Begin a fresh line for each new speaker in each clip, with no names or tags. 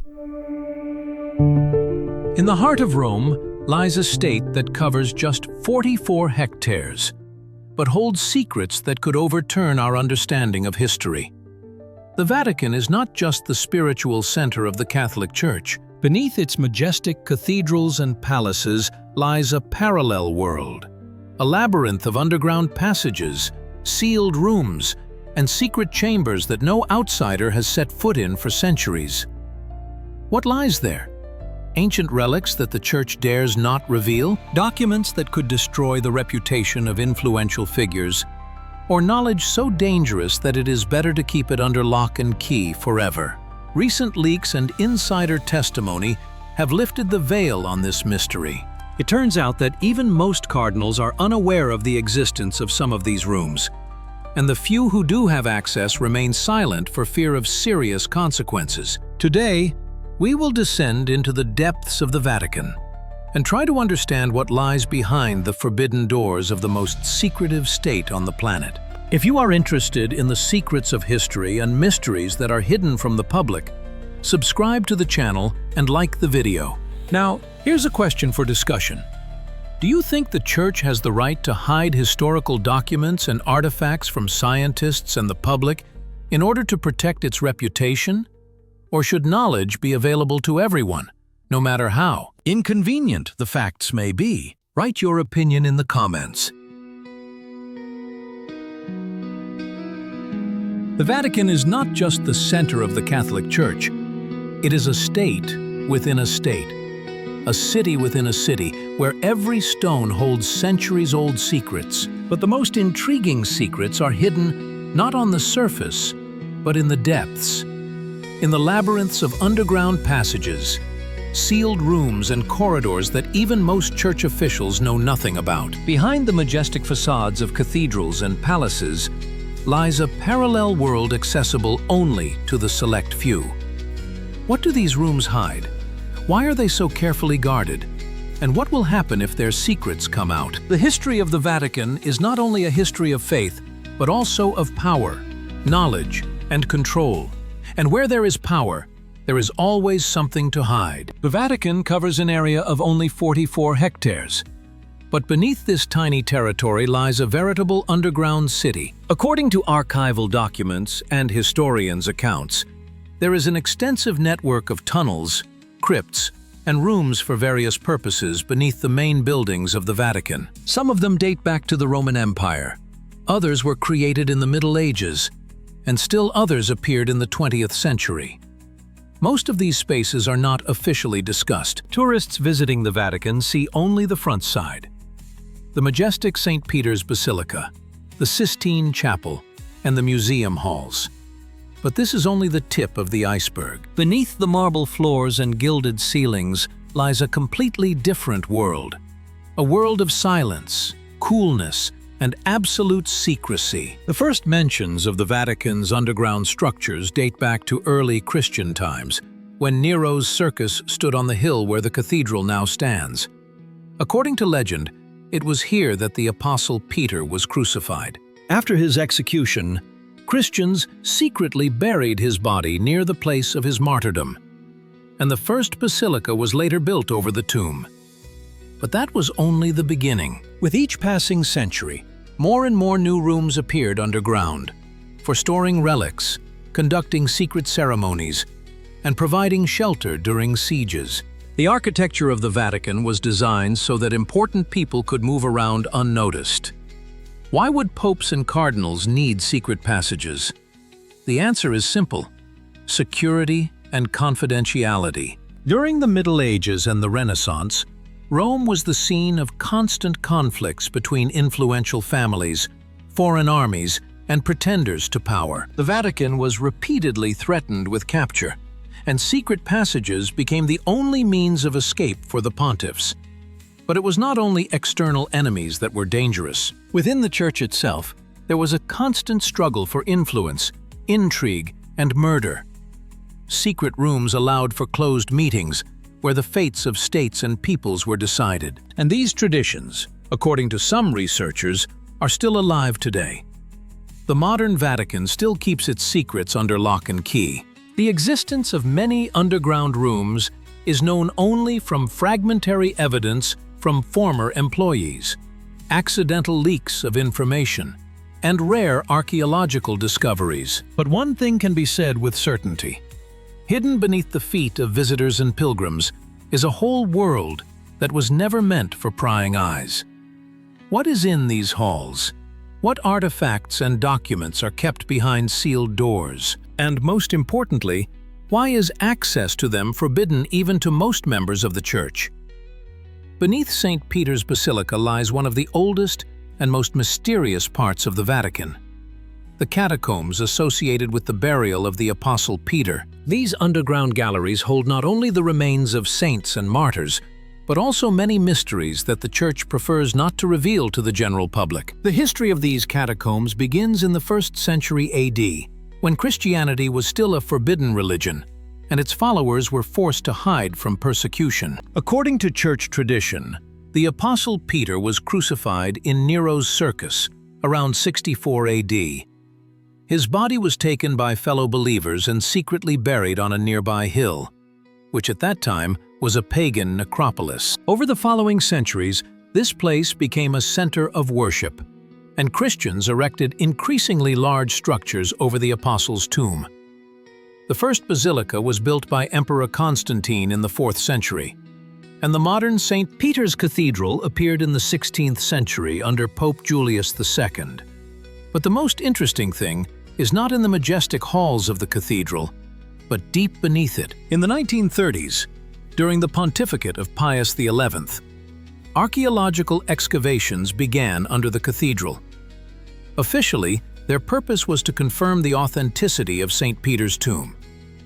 In the heart of Rome lies a state that covers just 44 hectares, but holds secrets that could overturn our understanding of history. The Vatican is not just the spiritual center of the Catholic Church. Beneath its majestic cathedrals and palaces lies a parallel world, a labyrinth of underground passages, sealed rooms, and secret chambers that no outsider has set foot in for centuries. What lies there? Ancient relics that the Church dares not reveal? Documents that could destroy the reputation of influential figures? Or knowledge so dangerous that it is better to keep it under lock and key forever? Recent leaks and insider testimony have lifted the veil on this mystery. It turns out that even most cardinals are unaware of the existence of some of these rooms, and the few who do have access remain silent for fear of serious consequences. Today, we will descend into the depths of the Vatican and try to understand what lies behind the forbidden doors of the most secretive state on the planet. If you are interested in the secrets of history and mysteries that are hidden from the public, subscribe to the channel and like the video. Now, here's a question for discussion. Do you think the Church has the right to hide historical documents and artifacts from scientists and the public in order to protect its reputation? Or should knowledge be available to everyone, no matter how inconvenient the facts may be? Write your opinion in the comments. The Vatican is not just the center of the Catholic Church. It is a state within a state, a city within a city, where every stone holds centuries-old secrets. But the most intriguing secrets are hidden not on the surface, but in the depths. In the labyrinths of underground passages, sealed rooms and corridors that even most church officials know nothing about. Behind the majestic facades of cathedrals and palaces lies a parallel world accessible only to the select few. What do these rooms hide? Why are they so carefully guarded? And what will happen if their secrets come out? The history of the Vatican is not only a history of faith, but also of power, knowledge, and control. And where there is power, there is always something to hide. The Vatican covers an area of only 44 hectares. But beneath this tiny territory lies a veritable underground city. According to archival documents and historians' accounts, there is an extensive network of tunnels, crypts, and rooms for various purposes beneath the main buildings of the Vatican. Some of them date back to the Roman Empire. Others were created in the Middle Ages, and still others appeared in the 20th century. Most of these spaces are not officially discussed. Tourists visiting the Vatican see only the front side. The majestic St. Peter's Basilica, the Sistine Chapel, and the museum halls. But this is only the tip of the iceberg. Beneath the marble floors and gilded ceilings lies a completely different world. A world of silence, coolness, and absolute secrecy. The first mentions of the Vatican's underground structures date back to early Christian times, when Nero's circus stood on the hill where the cathedral now stands. According to legend, it was here that the Apostle Peter was crucified. After his execution, Christians secretly buried his body near the place of his martyrdom, and the first basilica was later built over the tomb. But that was only the beginning. With each passing century, more and more new rooms appeared underground, for storing relics, conducting secret ceremonies, and providing shelter during sieges. The architecture of the Vatican was designed so that important people could move around unnoticed. Why would popes and cardinals need secret passages? The answer is simple: security and confidentiality. During the Middle Ages and the Renaissance, Rome was the scene of constant conflicts between influential families, foreign armies, and pretenders to power. The Vatican was repeatedly threatened with capture, and secret passages became the only means of escape for the pontiffs. But it was not only external enemies that were dangerous. Within the Church itself, there was a constant struggle for influence, intrigue, and murder. Secret rooms allowed for closed meetings, where the fates of states and peoples were decided. And these traditions, according to some researchers, are still alive today. The modern Vatican still keeps its secrets under lock and key, The existence of many underground rooms is known only from fragmentary evidence from former employees, accidental leaks of information, and rare archaeological discoveries. But one thing can be said with certainty. Hidden beneath the feet of visitors and pilgrims is a whole world that was never meant for prying eyes. What is in these halls? What artifacts and documents are kept behind sealed doors? And most importantly, why is access to them forbidden even to most members of the Church? Beneath St. Peter's Basilica lies one of the oldest and most mysterious parts of the Vatican, the catacombs associated with the burial of the Apostle Peter. These underground galleries hold not only the remains of saints and martyrs, but also many mysteries that the Church prefers not to reveal to the general public. The history of these catacombs begins in the 1st century AD, when Christianity was still a forbidden religion, and its followers were forced to hide from persecution. According to Church tradition, the Apostle Peter was crucified in Nero's circus around 64 AD. His body was taken by fellow believers and secretly buried on a nearby hill, which at that time was a pagan necropolis. Over the following centuries, this place became a center of worship, and Christians erected increasingly large structures over the Apostles' tomb. The first basilica was built by Emperor Constantine in the 4th century, and the modern St. Peter's Cathedral appeared in the 16th century under Pope Julius II. But the most interesting thing is not in the majestic halls of the cathedral, but deep beneath it. In the 1930s, during the pontificate of Pius XI, archaeological excavations began under the cathedral. Officially, their purpose was to confirm the authenticity of St. Peter's tomb.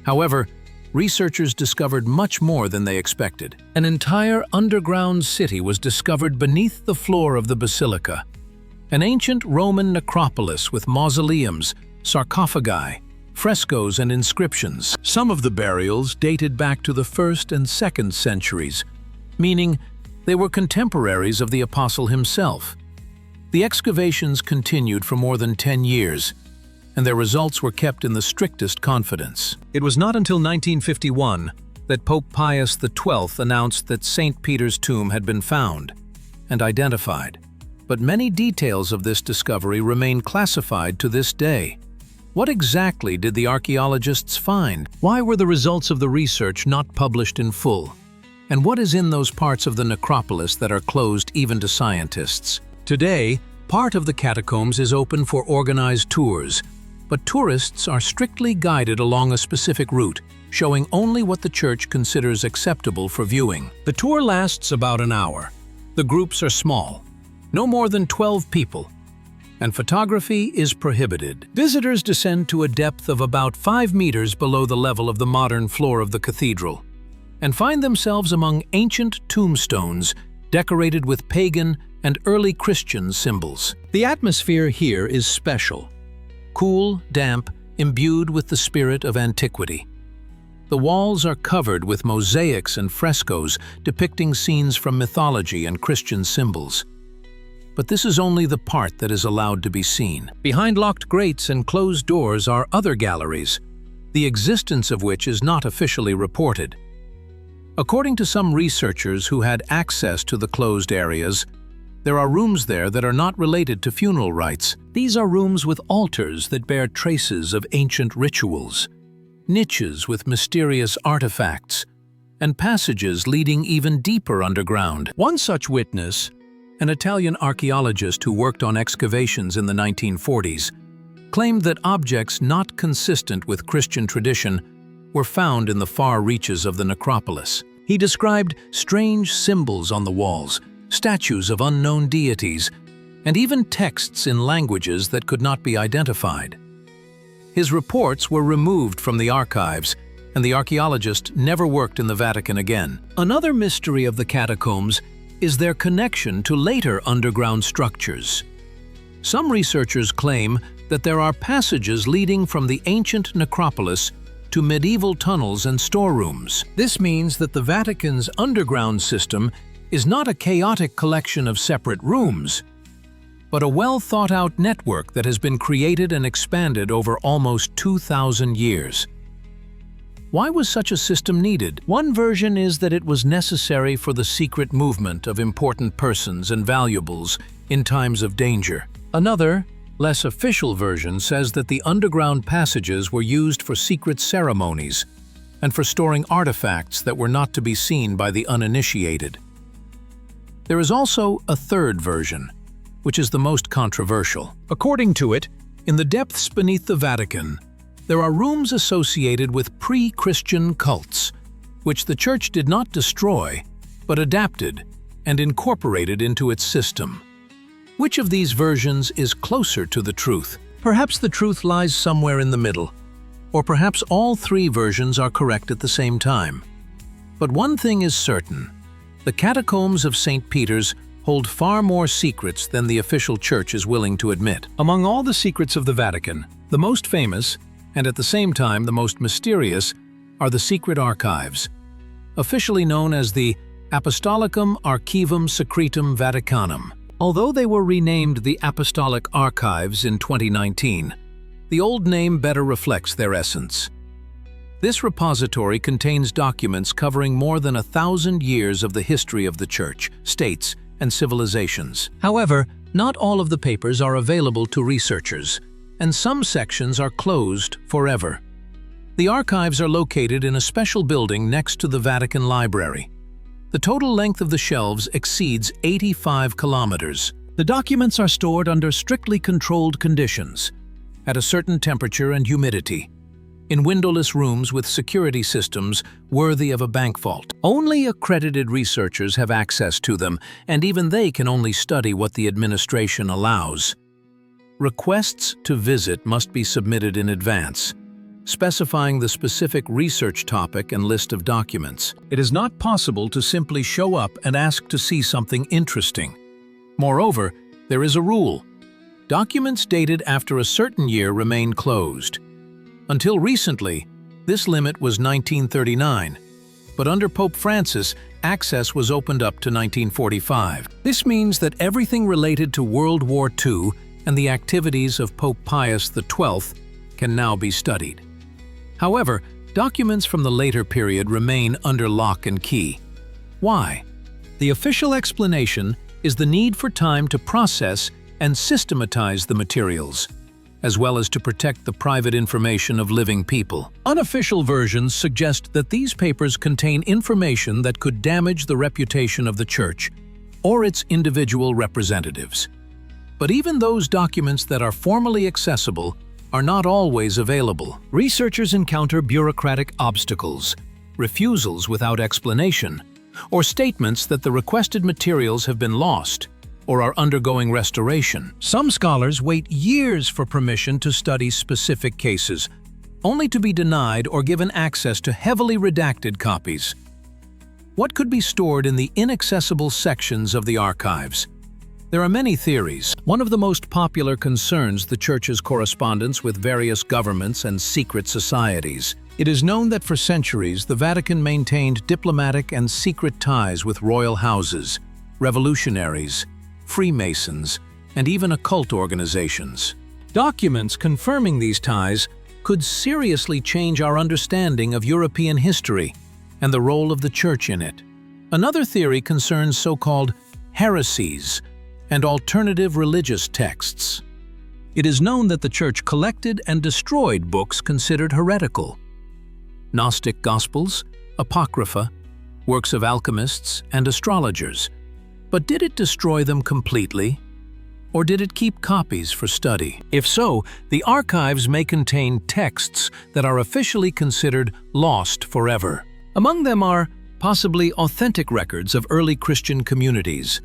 However, researchers discovered much more than they expected. An entire underground city was discovered beneath the floor of the basilica, an ancient Roman necropolis with mausoleums, sarcophagi, frescoes, and inscriptions. Some of the burials dated back to the 1st and 2nd centuries, meaning they were contemporaries of the apostle himself. The excavations continued for more than 10 years, and their results were kept in the strictest confidence. It was not until 1951 that Pope Pius XII announced that St. Peter's tomb had been found and identified. But many details of this discovery remain classified to this day. What exactly did the archaeologists find? Why were the results of the research not published in full? And what is in those parts of the necropolis that are closed even to scientists? Today, part of the catacombs is open for organized tours, but tourists are strictly guided along a specific route, showing only what the Church considers acceptable for viewing. The tour lasts about an hour. The groups are small, no more than 12 people, and photography is prohibited. Visitors descend to a depth of about 5 meters below the level of the modern floor of the cathedral, and find themselves among ancient tombstones decorated with pagan and early Christian symbols. The atmosphere here is special. Cool, damp, imbued with the spirit of antiquity. The walls are covered with mosaics and frescoes depicting scenes from mythology and Christian symbols. But this is only the part that is allowed to be seen. Behind locked grates and closed doors are other galleries, the existence of which is not officially reported. According to some researchers who had access to the closed areas, there are rooms there that are not related to funeral rites. These are rooms with altars that bear traces of ancient rituals, niches with mysterious artifacts, and passages leading even deeper underground. One such witness, an Italian archaeologist who worked on excavations in the 1940s, claimed that objects not consistent with Christian tradition were found in the far reaches of the necropolis. He described strange symbols on the walls, statues of unknown deities, and even texts in languages that could not be identified. His reports were removed from the archives, and the archaeologist never worked in the Vatican again. Another mystery of the catacombs is their connection to later underground structures. Some researchers claim that there are passages leading from the ancient necropolis to medieval tunnels and storerooms. This means that the Vatican's underground system is not a chaotic collection of separate rooms, but a well-thought-out network that has been created and expanded over almost 2,000 years. Why was such a system needed? One version is that it was necessary for the secret movement of important persons and valuables in times of danger. Another, less official version says that the underground passages were used for secret ceremonies and for storing artifacts that were not to be seen by the uninitiated. There is also a third version, which is the most controversial. According to it, in the depths beneath the Vatican, there are rooms associated with pre-Christian cults, which the Church did not destroy, but adapted and incorporated into its system. Which of these versions is closer to the truth? Perhaps the truth lies somewhere in the middle, or perhaps all three versions are correct at the same time. But one thing is certain: the catacombs of St. Peter's hold far more secrets than the official Church is willing to admit. Among all the secrets of the Vatican, the most famous, and at the same time the most mysterious, are the secret archives, officially known as the Apostolicum Archivum Secretum Vaticanum. Although they were renamed the Apostolic Archives in 2019, the old name better reflects their essence. This repository contains documents covering more than 1,000 years of the history of the Church, states, and civilizations. However, not all of the papers are available to researchers, and some sections are closed forever. The archives are located in a special building next to the Vatican Library. The total length of the shelves exceeds 85 kilometers. The documents are stored under strictly controlled conditions, at a certain temperature and humidity, in windowless rooms with security systems worthy of a bank vault. Only accredited researchers have access to them, and even they can only study what the administration allows. Requests to visit must be submitted in advance, specifying the specific research topic and list of documents. It is not possible to simply show up and ask to see something interesting. Moreover, there is a rule: documents dated after a certain year remain closed. Until recently, this limit was 1939, but under Pope Francis, access was opened up to 1945. This means that everything related to World War II and the activities of Pope Pius XII can now be studied. However, documents from the later period remain under lock and key. Why? The official explanation is the need for time to process and systematize the materials, as well as to protect the private information of living people. Unofficial versions suggest that these papers contain information that could damage the reputation of the Church or its individual representatives. But even those documents that are formally accessible are not always available. Researchers encounter bureaucratic obstacles, refusals without explanation, or statements that the requested materials have been lost or are undergoing restoration. Some scholars wait years for permission to study specific cases, only to be denied or given access to heavily redacted copies. What could be stored in the inaccessible sections of the archives? There are many theories. One of the most popular concerns the Church's correspondence with various governments and secret societies. It is known that for centuries the Vatican maintained diplomatic and secret ties with royal houses, revolutionaries, Freemasons, and even occult organizations. Documents confirming these ties could seriously change our understanding of European history and the role of the Church in it. Another theory concerns so-called heresies and alternative religious texts. It is known that the Church collected and destroyed books considered heretical: Gnostic Gospels, Apocrypha, works of alchemists and astrologers. But did it destroy them completely? Or did it keep copies for study? If so, the archives may contain texts that are officially considered lost forever. Among them are possibly authentic records of early Christian communities,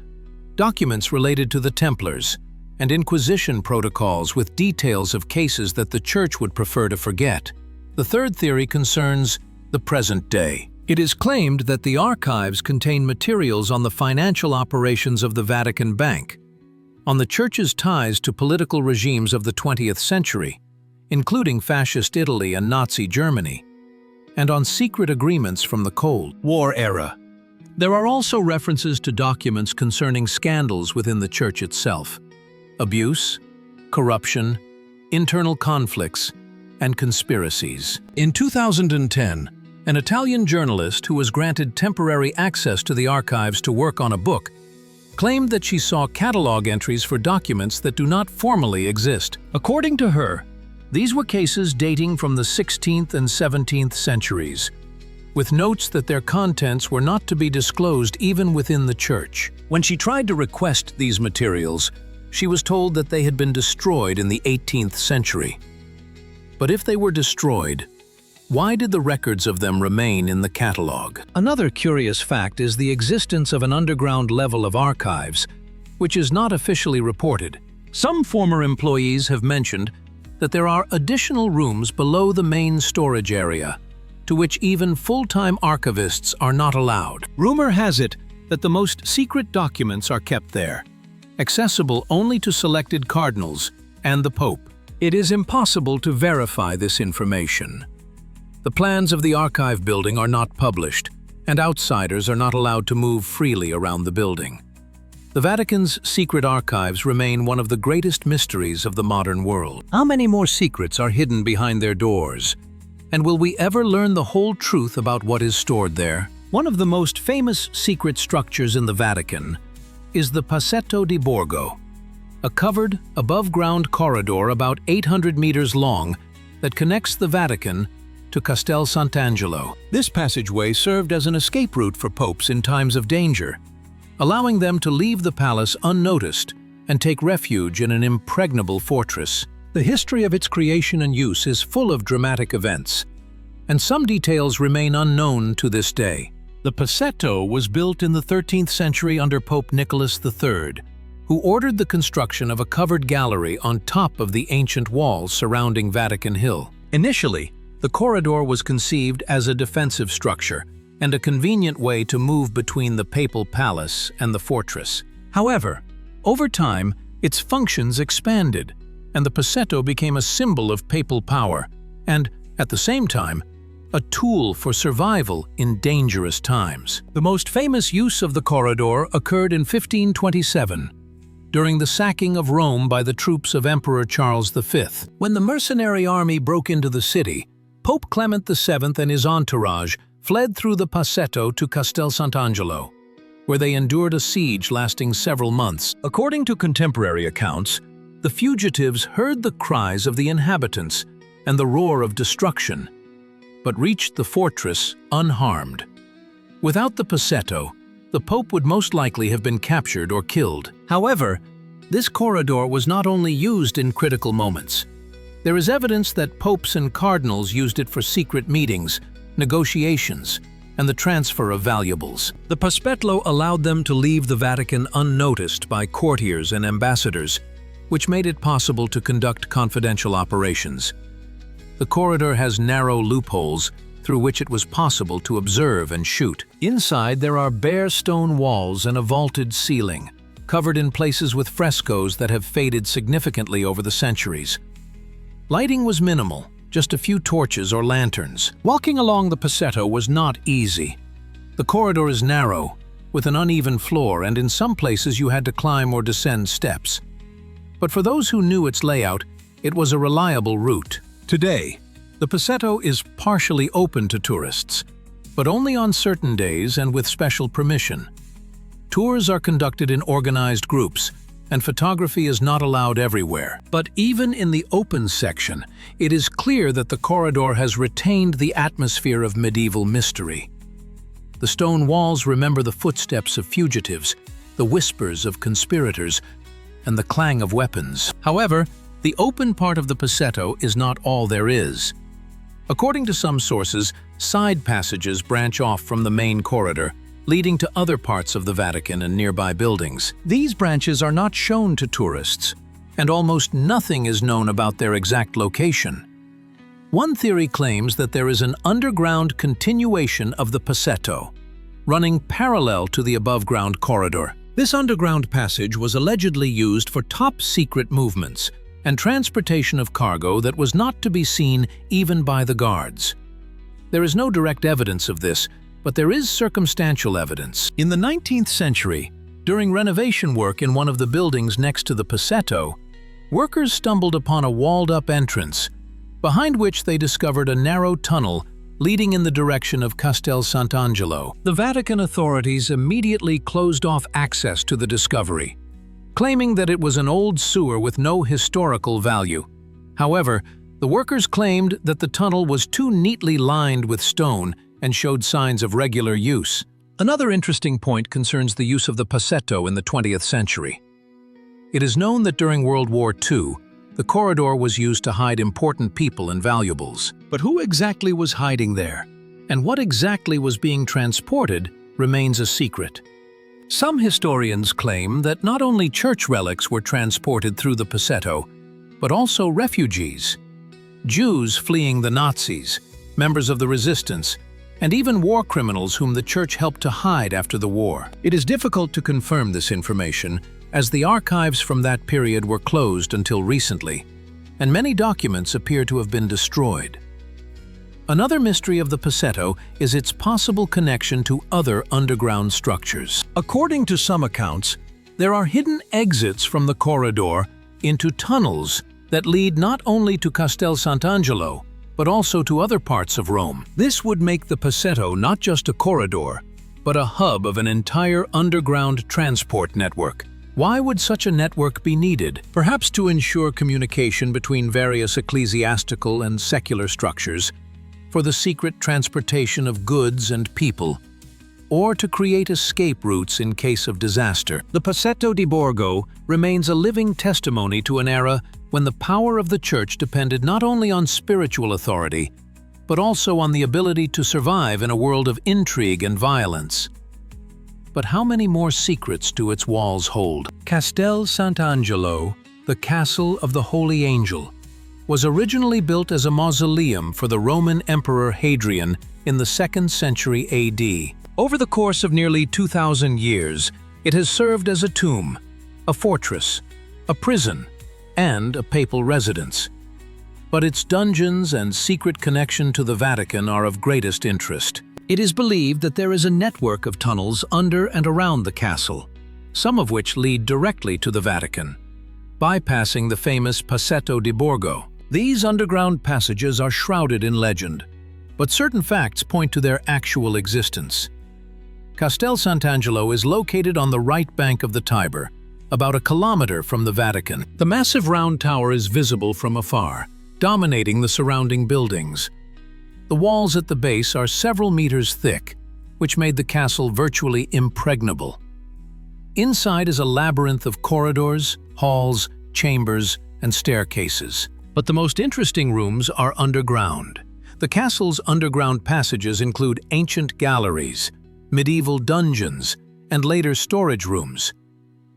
documents related to the Templars, and Inquisition protocols with details of cases that the Church would prefer to forget. The third theory concerns the present day. It is claimed that the archives contain materials on the financial operations of the Vatican Bank, on the Church's ties to political regimes of the 20th century, including Fascist Italy and Nazi Germany, and on secret agreements from the Cold War era. There are also references to documents concerning scandals within the Church itself, abuse, corruption, internal conflicts, and conspiracies. In 2010, an Italian journalist who was granted temporary access to the archives to work on a book claimed that she saw catalog entries for documents that do not formally exist. According to her, these were cases dating from the 16th and 17th centuries, with notes that their contents were not to be disclosed even within the church. When she tried to request these materials, she was told that they had been destroyed in the 18th century. But if they were destroyed, why did the records of them remain in the catalog? Another curious fact is the existence of an underground level of archives, which is not officially reported. Some former employees have mentioned that there are additional rooms below the main storage area, to which even full-time archivists are not allowed. Rumor has it that the most secret documents are kept there, accessible only to selected cardinals and the Pope. It is impossible to verify this information. The plans of the archive building are not published, and outsiders are not allowed to move freely around the building. The Vatican's secret archives remain one of the greatest mysteries of the modern world. How many more secrets are hidden behind their doors? And will we ever learn the whole truth about what is stored there? One of the most famous secret structures in the Vatican is the Passetto di Borgo, a covered, above-ground corridor about 800 meters long that connects the Vatican to Castel Sant'Angelo. This passageway served as an escape route for popes in times of danger, allowing them to leave the palace unnoticed and take refuge in an impregnable fortress. The history of its creation and use is full of dramatic events, and some details remain unknown to this day. The Passetto was built in the 13th century under Pope Nicholas III, who ordered the construction of a covered gallery on top of the ancient walls surrounding Vatican Hill. Initially, the corridor was conceived as a defensive structure and a convenient way to move between the papal palace and the fortress. However, over time, its functions expanded, and the Passetto became a symbol of papal power and, at the same time, a tool for survival in dangerous times. The most famous use of the corridor occurred in 1527, during the sacking of Rome by the troops of Emperor Charles V. When the mercenary army broke into the city, Pope Clement VII and his entourage fled through the Passetto to Castel Sant'Angelo, where they endured a siege lasting several months. According to contemporary accounts, the fugitives heard the cries of the inhabitants and the roar of destruction, but reached the fortress unharmed. Without the Passetto, the Pope would most likely have been captured or killed. However, this corridor was not only used in critical moments. There is evidence that popes and cardinals used it for secret meetings, negotiations, and the transfer of valuables. The Passetto allowed them to leave the Vatican unnoticed by courtiers and ambassadors, which made it possible to conduct confidential operations. The corridor has narrow loopholes through which it was possible to observe and shoot. Inside, there are bare stone walls and a vaulted ceiling, covered in places with frescoes that have faded significantly over the centuries. Lighting was minimal, just a few torches or lanterns. Walking along the Passetto was not easy. The corridor is narrow, with an uneven floor, and in some places you had to climb or descend steps. But for those who knew its layout, it was a reliable route. Today, the Passetto is partially open to tourists, but only on certain days and with special permission. Tours are conducted in organized groups, and photography is not allowed everywhere. But even in the open section, it is clear that the corridor has retained the atmosphere of medieval mystery. The stone walls remember the footsteps of fugitives, the whispers of conspirators, and the clang of weapons. However, the open part of the Passetto is not all there is. According to some sources, side passages branch off from the main corridor, leading to other parts of the Vatican and nearby buildings. These branches are not shown to tourists, and almost nothing is known about their exact location. One theory claims that there is an underground continuation of the Passetto, running parallel to the above-ground corridor. This underground passage was allegedly used for top-secret movements and transportation of cargo that was not to be seen even by the guards. There is no direct evidence of this, but there is circumstantial evidence. In the 19th century, during renovation work in one of the buildings next to the Passetto, workers stumbled upon a walled-up entrance, behind which they discovered a narrow tunnel leading in the direction of Castel Sant'Angelo. The Vatican authorities immediately closed off access to the discovery, claiming that it was an old sewer with no historical value. However, the workers claimed that the tunnel was too neatly lined with stone and showed signs of regular use. Another interesting point concerns the use of the passetto in the 20th century. It is known that during World War II, the corridor was used to hide important people and valuables. But who exactly was hiding there? And what exactly was being transported remains a secret. Some historians claim that not only church relics were transported through the passetto, but also refugees. Jews fleeing the Nazis, members of the resistance, and even war criminals whom the church helped to hide after the war. It is difficult to confirm this information, as the archives from that period were closed until recently, and many documents appear to have been destroyed. Another mystery of the passetto is its possible connection to other underground structures. According to some accounts, there are hidden exits from the corridor into tunnels that lead not only to Castel Sant'Angelo, but also to other parts of Rome. This would make the passetto not just a corridor, but a hub of an entire underground transport network. Why would such a network be needed? Perhaps to ensure communication between various ecclesiastical and secular structures, for the secret transportation of goods and people, or to create escape routes in case of disaster. The Passetto di Borgo remains a living testimony to an era when the power of the Church depended not only on spiritual authority, but also on the ability to survive in a world of intrigue and violence. But how many more secrets do its walls hold? Castel Sant'Angelo, the Castle of the Holy Angel, was originally built as a mausoleum for the Roman Emperor Hadrian in the 2nd century AD. Over the course of nearly 2,000 years, it has served as a tomb, a fortress, a prison, and a papal residence. But its dungeons and secret connection to the Vatican are of greatest interest. It is believed that there is a network of tunnels under and around the castle, some of which lead directly to the Vatican, bypassing the famous Passetto di Borgo. These underground passages are shrouded in legend, but certain facts point to their actual existence. Castel Sant'Angelo is located on the right bank of the Tiber, about a kilometer from the Vatican. The massive round tower is visible from afar, dominating the surrounding buildings. The walls at the base are several meters thick, which made the castle virtually impregnable. Inside is a labyrinth of corridors, halls, chambers, and staircases. But the most interesting rooms are underground. The castle's underground passages include ancient galleries, medieval dungeons, and later storage rooms.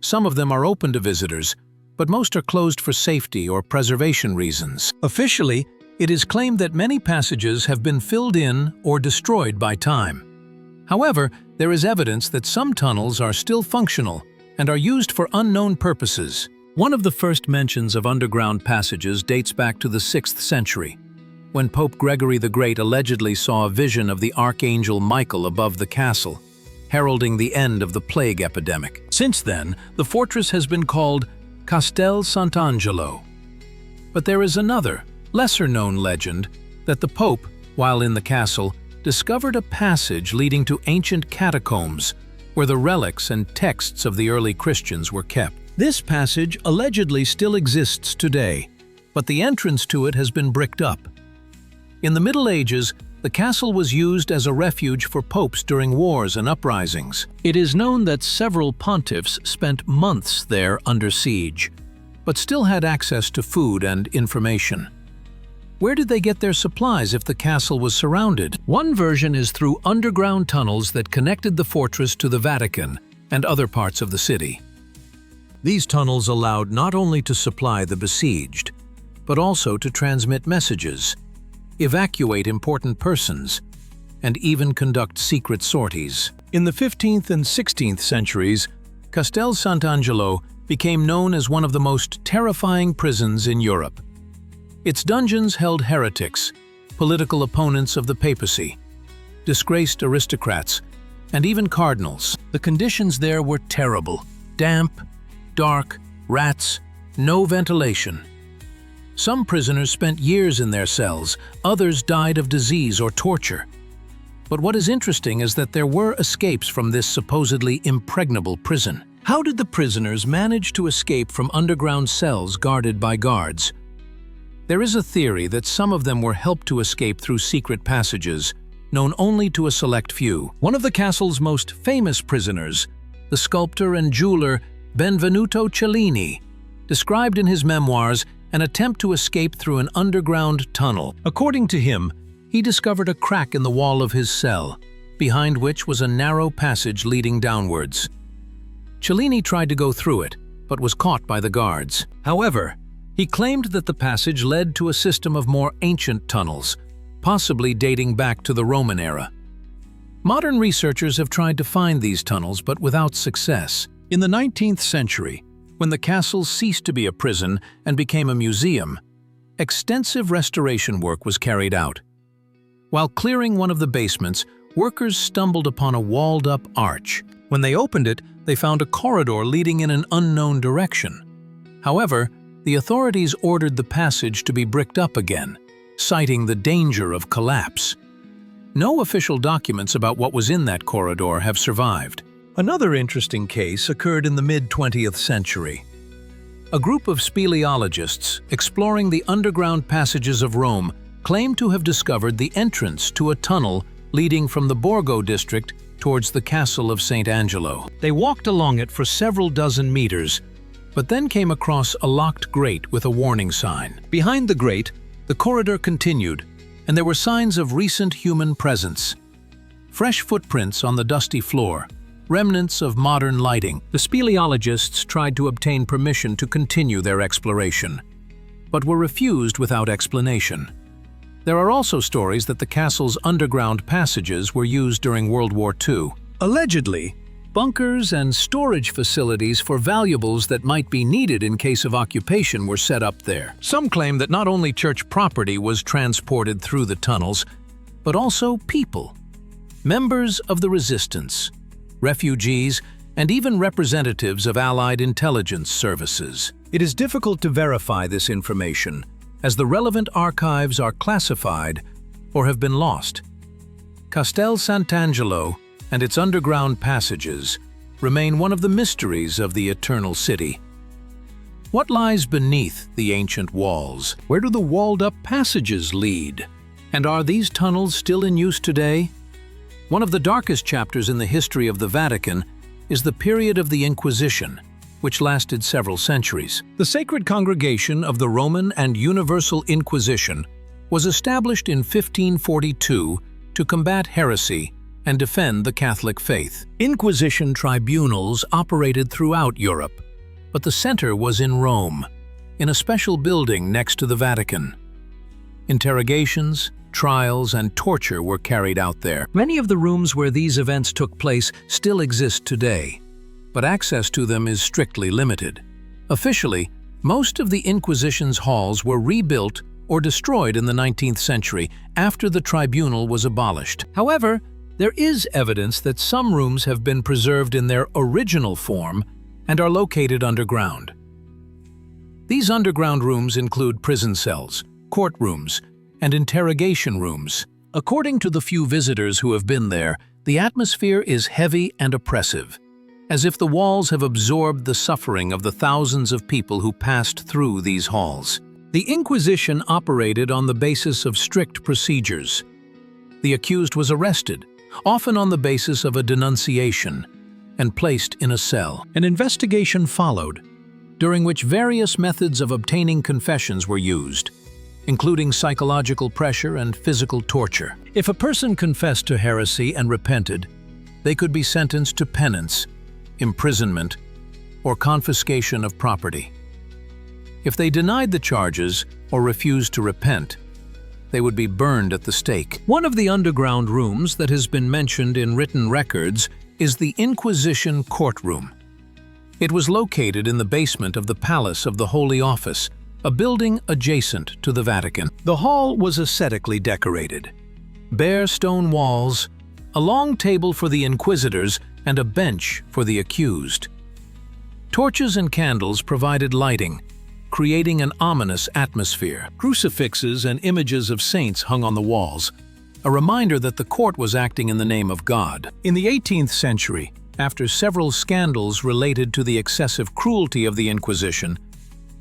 Some of them are open to visitors, but most are closed for safety or preservation reasons. Officially, it is claimed that many passages have been filled in or destroyed by time. However, there is evidence that some tunnels are still functional and are used for unknown purposes. One of the first mentions of underground passages dates back to the 6th century, when Pope Gregory the Great allegedly saw a vision of the Archangel Michael above the castle, heralding the end of the plague epidemic. Since then, the fortress has been called Castel Sant'Angelo. But there is another, lesser-known legend that the Pope, while in the castle, discovered a passage leading to ancient catacombs where the relics and texts of the early Christians were kept. This passage allegedly still exists today, but the entrance to it has been bricked up. In the Middle Ages, the castle was used as a refuge for popes during wars and uprisings. It is known that several pontiffs spent months there under siege, but still had access to food and information. Where did they get their supplies if the castle was surrounded? One version is through underground tunnels that connected the fortress to the Vatican and other parts of the city. These tunnels allowed not only to supply the besieged, but also to transmit messages, evacuate important persons, and even conduct secret sorties. In the 15th and 16th centuries, Castel Sant'Angelo became known as one of the most terrifying prisons in Europe. Its dungeons held heretics, political opponents of the papacy, disgraced aristocrats, and even cardinals. The conditions there were terrible: damp, dark, rats, no ventilation. Some prisoners spent years in their cells, others died of disease or torture. But what is interesting is that there were escapes from this supposedly impregnable prison. How did the prisoners manage to escape from underground cells guarded by guards? There is a theory that some of them were helped to escape through secret passages, known only to a select few. One of the castle's most famous prisoners, the sculptor and jeweler Benvenuto Cellini, described in his memoirs an attempt to escape through an underground tunnel. According to him, he discovered a crack in the wall of his cell, behind which was a narrow passage leading downwards. Cellini tried to go through it, but was caught by the guards. However, he claimed that the passage led to a system of more ancient tunnels, possibly dating back to the Roman era. Modern researchers have tried to find these tunnels, but without success. In the 19th century, when the castle ceased to be a prison and became a museum, extensive restoration work was carried out. While clearing one of the basements, workers stumbled upon a walled-up arch. When they opened it, they found a corridor leading in an unknown direction. However, the authorities ordered the passage to be bricked up again, citing the danger of collapse. No official documents about what was in that corridor have survived. Another interesting case occurred in the mid-20th century. A group of speleologists exploring the underground passages of Rome claimed to have discovered the entrance to a tunnel leading from the Borgo district towards the castle of St. Angelo. They walked along it for several dozen meters, but then came across a locked grate with a warning sign. Behind the grate, the corridor continued, and there were signs of recent human presence. Fresh footprints on the dusty floor, remnants of modern lighting. The speleologists tried to obtain permission to continue their exploration, but were refused without explanation. There are also stories that the castle's underground passages were used during World War II. Allegedly, bunkers and storage facilities for valuables that might be needed in case of occupation were set up there. Some claim that not only church property was transported through the tunnels, but also people, members of the resistance, refugees, and even representatives of Allied intelligence services. It is difficult to verify this information, as the relevant archives are classified or have been lost. Castel Sant'Angelo and its underground passages remain one of the mysteries of the Eternal City. What lies beneath the ancient walls? Where do the walled-up passages lead? And are these tunnels still in use today? One of the darkest chapters in the history of the Vatican is the period of the Inquisition, which lasted several centuries. The Sacred Congregation of the Roman and Universal Inquisition was established in 1542 to combat heresy and defend the Catholic faith. Inquisition tribunals operated throughout Europe, but the center was in Rome, in a special building next to the Vatican. Interrogations, trials, and torture were carried out there. Many of the rooms where these events took place still exist today, but access to them is strictly limited. Officially, most of the Inquisition's halls were rebuilt or destroyed in the 19th century after the tribunal was abolished. However, there is evidence that some rooms have been preserved in their original form and are located underground. These underground rooms include prison cells, courtrooms, and interrogation rooms. According to the few visitors who have been there, the atmosphere is heavy and oppressive, as if the walls have absorbed the suffering of the thousands of people who passed through these halls. The Inquisition operated on the basis of strict procedures. The accused was arrested, often on the basis of a denunciation, and placed in a cell. An investigation followed, during which various methods of obtaining confessions were used, including psychological pressure and physical torture. If a person confessed to heresy and repented, they could be sentenced to penance, imprisonment, or confiscation of property. If they denied the charges or refused to repent, they would be burned at the stake. One of the underground rooms that has been mentioned in written records is the Inquisition courtroom. It was located in the basement of the Palace of the Holy Office, a building adjacent to the Vatican. The hall was ascetically decorated. Bare stone walls, a long table for the inquisitors, and a bench for the accused. Torches and candles provided lighting, creating an ominous atmosphere. Crucifixes and images of saints hung on the walls, a reminder that the court was acting in the name of God. In the 18th century, after several scandals related to the excessive cruelty of the Inquisition,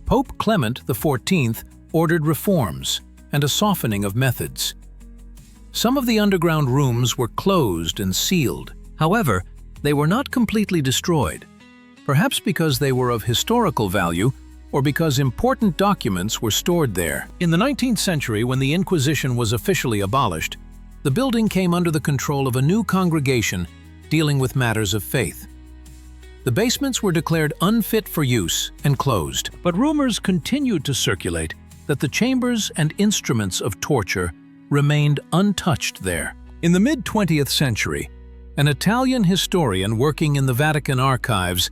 Pope Clement XIV ordered reforms and a softening of methods. Some of the underground rooms were closed and sealed. However, they were not completely destroyed, perhaps because they were of historical value or because important documents were stored there. In the 19th century, when the Inquisition was officially abolished, the building came under the control of a new congregation dealing with matters of faith. The basements were declared unfit for use and closed, but rumors continued to circulate that the chambers and instruments of torture remained untouched there. In the mid-20th century, an Italian historian working in the Vatican archives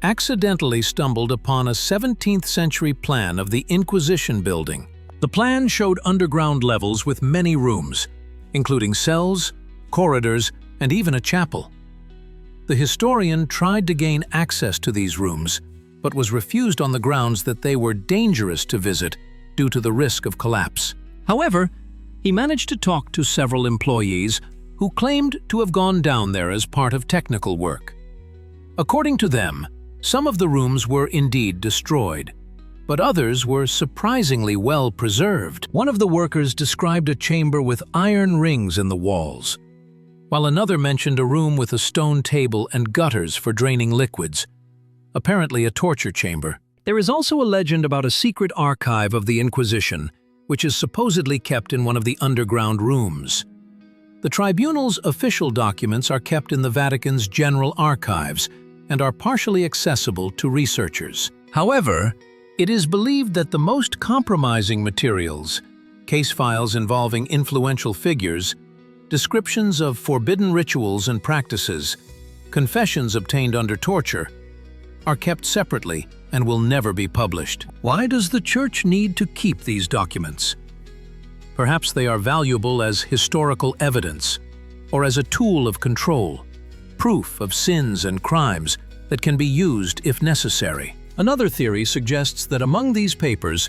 accidentally stumbled upon a 17th century plan of the Inquisition building. The plan showed underground levels with many rooms, including cells, corridors, and even a chapel. The historian tried to gain access to these rooms, but was refused on the grounds that they were dangerous to visit due to the risk of collapse. However, he managed to talk to several employees who claimed to have gone down there as part of technical work. According to them, some of the rooms were indeed destroyed, but others were surprisingly well preserved. One of the workers described a chamber with iron rings in the walls, while another mentioned a room with a stone table and gutters for draining liquids, apparently a torture chamber. There is also a legend about a secret archive of the Inquisition, which is supposedly kept in one of the underground rooms. The tribunal's official documents are kept in the Vatican's general archives and are partially accessible to researchers. However, it is believed that the most compromising materials, case files involving influential figures, descriptions of forbidden rituals and practices, confessions obtained under torture, are kept separately and will never be published. Why does the Church need to keep these documents? Perhaps they are valuable as historical evidence or as a tool of control, proof of sins and crimes that can be used if necessary. Another theory suggests that among these papers,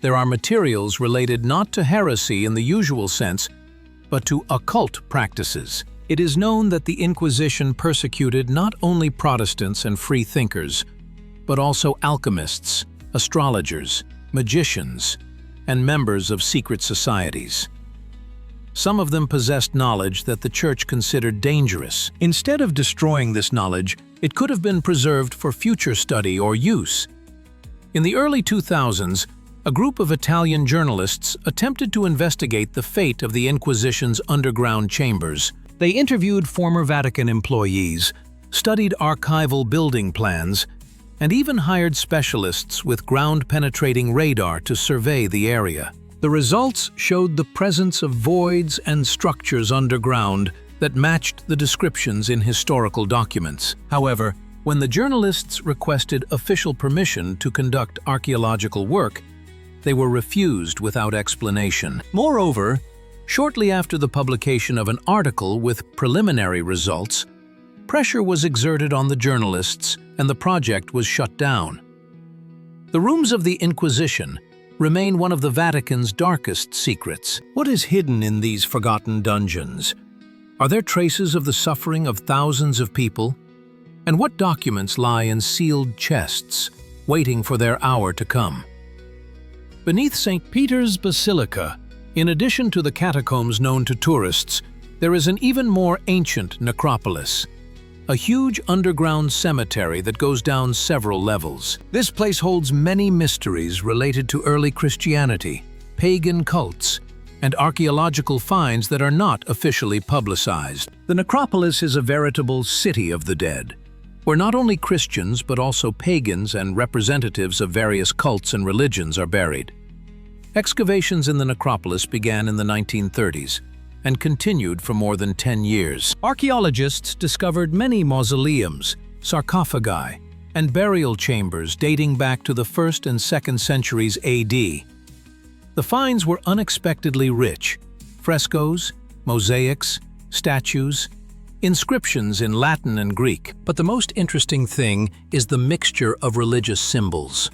there are materials related not to heresy in the usual sense, but to occult practices. It is known that the Inquisition persecuted not only Protestants and free thinkers, but also alchemists, astrologers, magicians, and members of secret societies. Some of them possessed knowledge that the Church considered dangerous. Instead of destroying this knowledge, it could have been preserved for future study or use. In the early 2000s, a group of Italian journalists attempted to investigate the fate of the Inquisition's underground chambers. They interviewed former Vatican employees, studied archival building plans, and even hired specialists with ground-penetrating radar to survey the area. The results showed the presence of voids and structures underground that matched the descriptions in historical documents. However, when the journalists requested official permission to conduct archaeological work, they were refused without explanation. Moreover, shortly after the publication of an article with preliminary results, pressure was exerted on the journalists and the project was shut down. The rooms of the Inquisition remain one of the Vatican's darkest secrets. What is hidden in these forgotten dungeons? Are there traces of the suffering of thousands of people? And what documents lie in sealed chests, waiting for their hour to come? Beneath St. Peter's Basilica, in addition to the catacombs known to tourists, there is an even more ancient necropolis, a huge underground cemetery that goes down several levels. This place holds many mysteries related to early Christianity, pagan cults, and archaeological finds that are not officially publicized. The necropolis is a veritable city of the dead, where not only Christians but also pagans and representatives of various cults and religions are buried. Excavations in the necropolis began in the 1930s and continued for more than 10 years. Archaeologists discovered many mausoleums, sarcophagi, and burial chambers dating back to the 1st and 2nd centuries AD. The finds were unexpectedly rich: frescoes, mosaics, statues, inscriptions in Latin and Greek. But the most interesting thing is the mixture of religious symbols.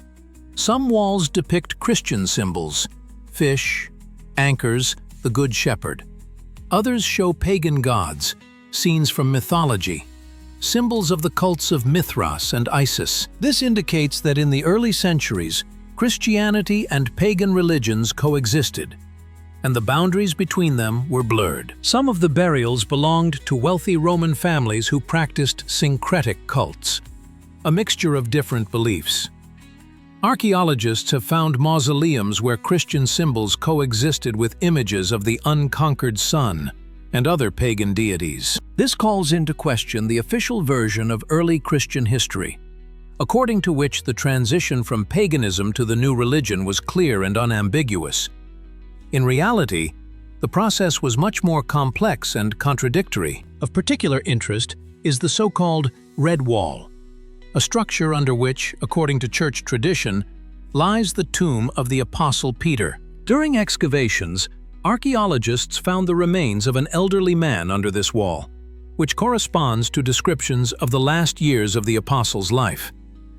Some walls depict Christian symbols: fish, anchors, the Good Shepherd. Others show pagan gods, scenes from mythology, symbols of the cults of Mithras and Isis. This indicates that in the early centuries, Christianity and pagan religions coexisted, and the boundaries between them were blurred. Some of the burials belonged to wealthy Roman families who practiced syncretic cults, a mixture of different beliefs. Archaeologists have found mausoleums where Christian symbols coexisted with images of the unconquered sun and other pagan deities. This calls into question the official version of early Christian history, according to which the transition from paganism to the new religion was clear and unambiguous. In reality, the process was much more complex and contradictory. Of particular interest is the so-called Red Wall, a structure under which, according to church tradition, lies the tomb of the Apostle Peter. During excavations, archaeologists found the remains of an elderly man under this wall, which corresponds to descriptions of the last years of the Apostle's life.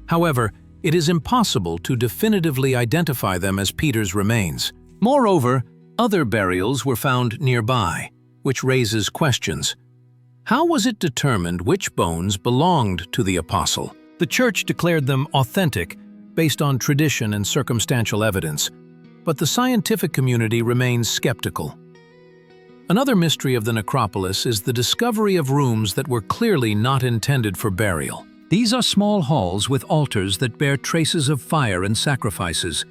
However, it is impossible to definitively identify them as Peter's remains. Moreover, other burials were found nearby, which raises questions. How was it determined which bones belonged to the Apostle? The Church declared them authentic, based on tradition and circumstantial evidence, but the scientific community remains skeptical. Another mystery of the necropolis is the discovery of rooms that were clearly not intended for burial. These are small halls with altars that bear traces of fire and sacrifices.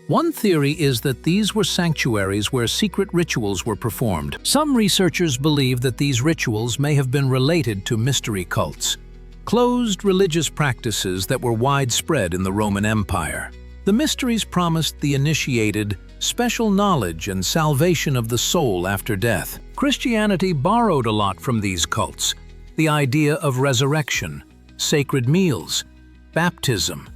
One theory is that these were sanctuaries where secret rituals were performed. Some researchers believe that these rituals may have been related to mystery cults, closed religious practices that were widespread in the Roman Empire. The mysteries promised the initiated special knowledge and salvation of the soul after death. Christianity borrowed a lot from these cults: the idea of resurrection, sacred meals, baptism.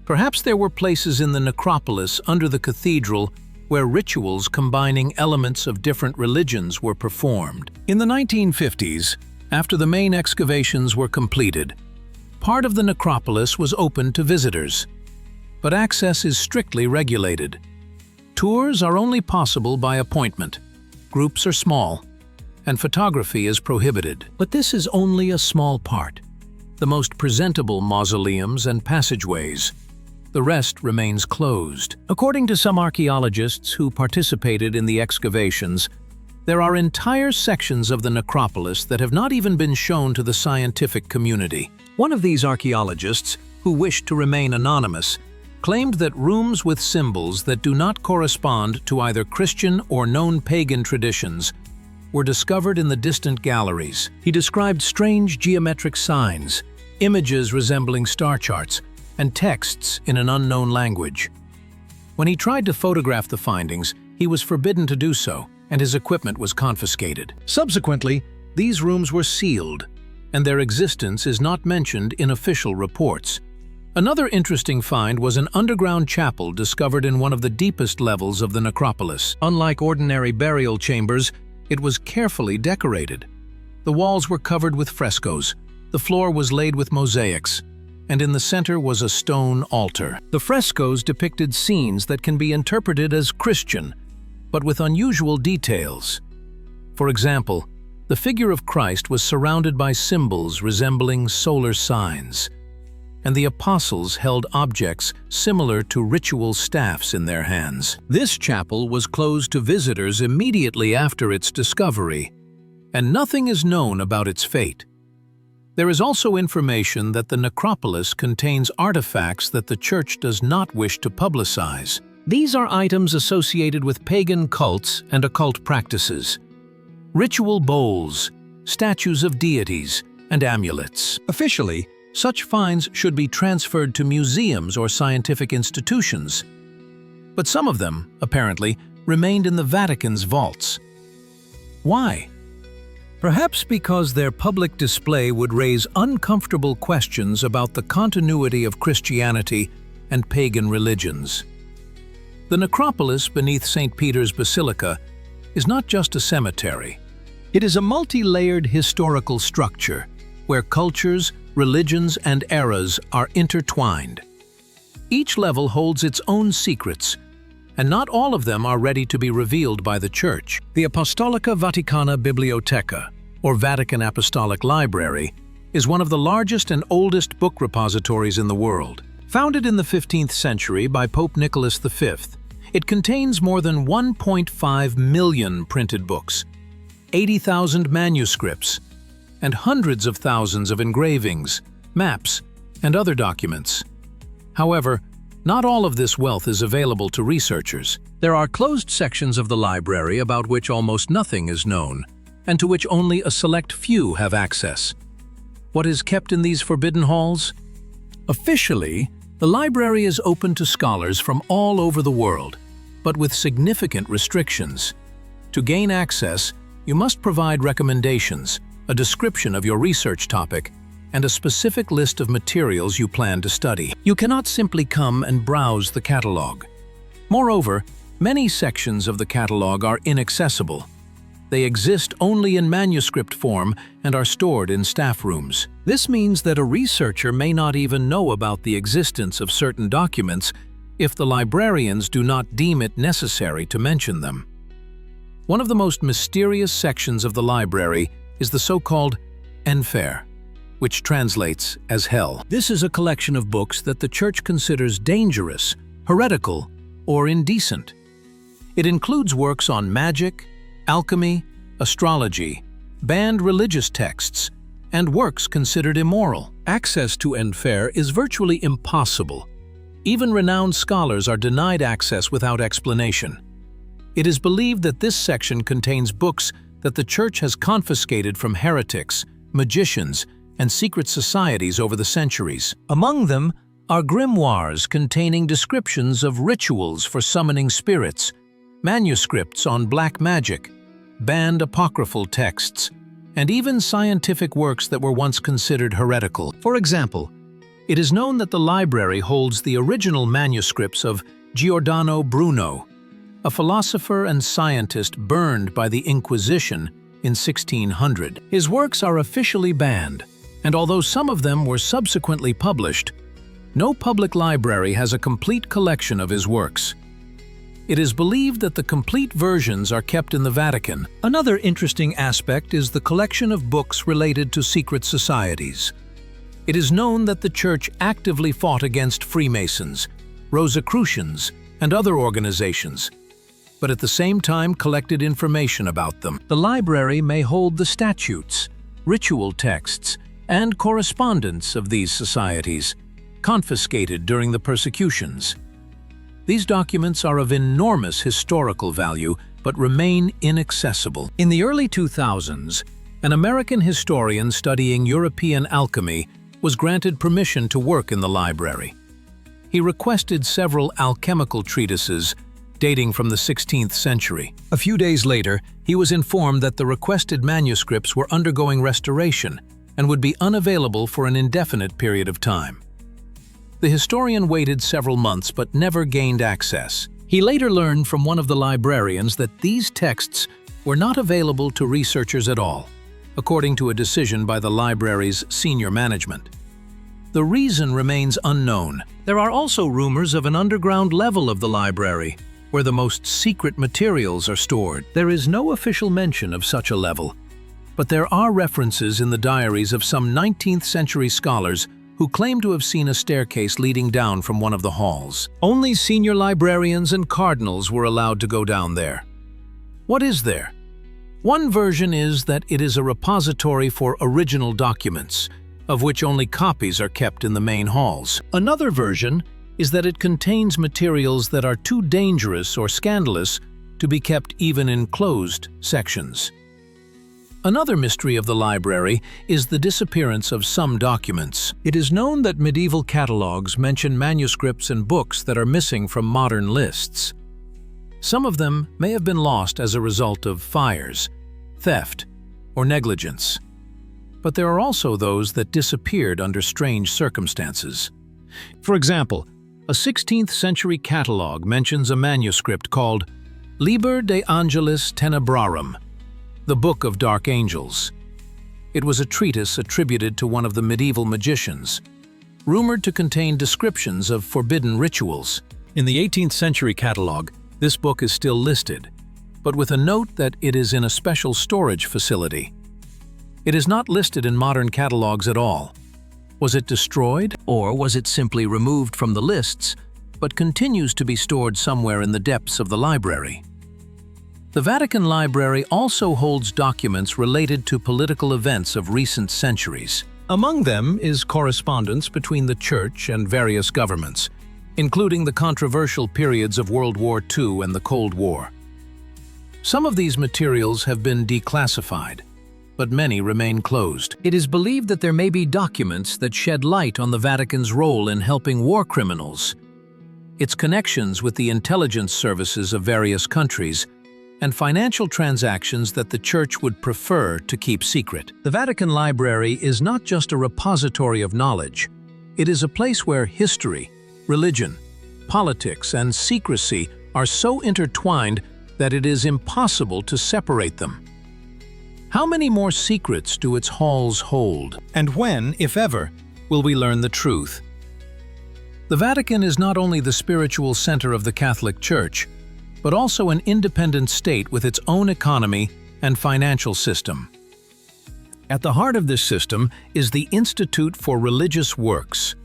Perhaps there were places in the necropolis under the cathedral where rituals combining elements of different religions were performed. In the 1950s, after the main excavations were completed, part of the necropolis was open to visitors, but access is strictly regulated. Tours are only possible by appointment, groups are small, and photography is prohibited. But this is only a small part. The most presentable mausoleums and passageways. The rest remains closed. According to some archaeologists who participated in the excavations, there are entire sections of the necropolis that have not even been shown to the scientific community. One of these archaeologists, who wished to remain anonymous, claimed that rooms with symbols that do not correspond to either Christian or known pagan traditions were discovered in the distant galleries. He described strange geometric signs, images resembling star charts, and texts in an unknown language. When he tried to photograph the findings, he was forbidden to do so, and his equipment was confiscated. Subsequently, these rooms were sealed, and their existence is not mentioned in official reports. Another interesting find was an underground chapel discovered in one of the deepest levels of the necropolis. Unlike ordinary burial chambers, it was carefully decorated. The walls were covered with frescoes, the floor was laid with mosaics, and in the center was a stone altar. The frescoes depicted scenes that can be interpreted as Christian, but with unusual details. For example, the figure of Christ was surrounded by symbols resembling solar signs, and the apostles held objects similar to ritual staffs in their hands. This chapel was closed to visitors immediately after its discovery, and nothing is known about its fate. There is also information that the necropolis contains artifacts that the Church does not wish to publicize. These are items associated with pagan cults and occult practices. Ritual bowls, statues of deities, and amulets. Officially, such finds should be transferred to museums or scientific institutions. But some of them, apparently, remained in the Vatican's vaults. Why? Perhaps because their public display would raise uncomfortable questions about the continuity of Christianity and pagan religions. The necropolis beneath St. Peter's Basilica is not just a cemetery. It is a multi-layered historical structure where cultures, religions, and eras are intertwined. Each level holds its own secrets, and not all of them are ready to be revealed by the Church. The Apostolica Vaticana Biblioteca, or Vatican Apostolic Library, is one of the largest and oldest book repositories in the world. Founded in the 15th century by Pope Nicholas V, it contains more than 1.5 million printed books, 80,000 manuscripts, and hundreds of thousands of engravings, maps, and other documents. However, not all of this wealth is available to researchers. There are closed sections of the library about which almost nothing is known, and to which only a select few have access. What is kept in these forbidden halls? Officially, the library is open to scholars from all over the world, but with significant restrictions. To gain access, you must provide recommendations, a description of your research topic, and a specific list of materials you plan to study. You cannot simply come and browse the catalog. Moreover, many sections of the catalog are inaccessible. They exist only in manuscript form and are stored in staff rooms. This means that a researcher may not even know about the existence of certain documents if the librarians do not deem it necessary to mention them. One of the most mysterious sections of the library is the so-called Enfer, which translates as hell. This is a collection of books that the Church considers dangerous, heretical, or indecent. It includes works on magic, alchemy, astrology, banned religious texts, and works considered immoral. Access to Enfer is virtually impossible. Even renowned scholars are denied access without explanation. It is believed that this section contains books that the Church has confiscated from heretics, magicians, and secret societies over the centuries. Among them are grimoires containing descriptions of rituals for summoning spirits, manuscripts on black magic, banned apocryphal texts, and even scientific works that were once considered heretical. For example, it is known that the library holds the original manuscripts of Giordano Bruno, a philosopher and scientist burned by the Inquisition in 1600. His works are officially banned, and although some of them were subsequently published, no public library has a complete collection of his works. It is believed that the complete versions are kept in the Vatican. Another interesting aspect is the collection of books related to secret societies. It is known that the Church actively fought against Freemasons, Rosicrucians, and other organizations, but at the same time collected information about them. The library may hold the statutes, ritual texts, and correspondence of these societies, confiscated during the persecutions. These documents are of enormous historical value, but remain inaccessible. In the early 2000s, an American historian studying European alchemy was granted permission to work in the library. He requested several alchemical treatises dating from the 16th century. A few days later, he was informed that the requested manuscripts were undergoing restoration and would be unavailable for an indefinite period of time. The historian waited several months but never gained access. He later learned from one of the librarians that these texts were not available to researchers at all, according to a decision by the library's senior management. The reason remains unknown. There are also rumors of an underground level of the library, where the most secret materials are stored. There is no official mention of such a level, but there are references in the diaries of some 19th century scholars who claim to have seen a staircase leading down from one of the halls. Only senior librarians and cardinals were allowed to go down there. What is there? One version is that it is a repository for original documents, of which only copies are kept in the main halls. Another version is that it contains materials that are too dangerous or scandalous to be kept even in closed sections. Another mystery of the library is the disappearance of some documents. It is known that medieval catalogs mention manuscripts and books that are missing from modern lists. Some of them may have been lost as a result of fires, theft, or negligence. But there are also those that disappeared under strange circumstances. For example, a 16th century catalog mentions a manuscript called Liber de Angelis Tenebrarum, the Book of Dark Angels. It was a treatise attributed to one of the medieval magicians. rumored to contain descriptions of forbidden rituals. In the 18th century catalog, this book is still listed, but with a note that it is in a special storage facility. It is not listed in modern catalogs at all. Was it destroyed, or was it simply removed from the lists, but continues to be stored somewhere in the depths of the library? The Vatican Library also holds documents related to political events of recent centuries. Among them is correspondence between the Church and various governments, including the controversial periods of World War II and the Cold War. Some of these materials have been declassified, but many remain closed. It is believed that there may be documents that shed light on the Vatican's role in helping war criminals, its connections with the intelligence services of various countries, and financial transactions that the Church would prefer to keep secret. The Vatican Library is not just a repository of knowledge. It is a place where history, religion, politics, and secrecy are so intertwined that it is impossible to separate them. How many more secrets do its halls hold? And when, if ever, will we learn the truth? The Vatican is not only the spiritual center of the Catholic Church, but also an independent state with its own economy and financial system. At the heart of this system is the Institute for Religious Works,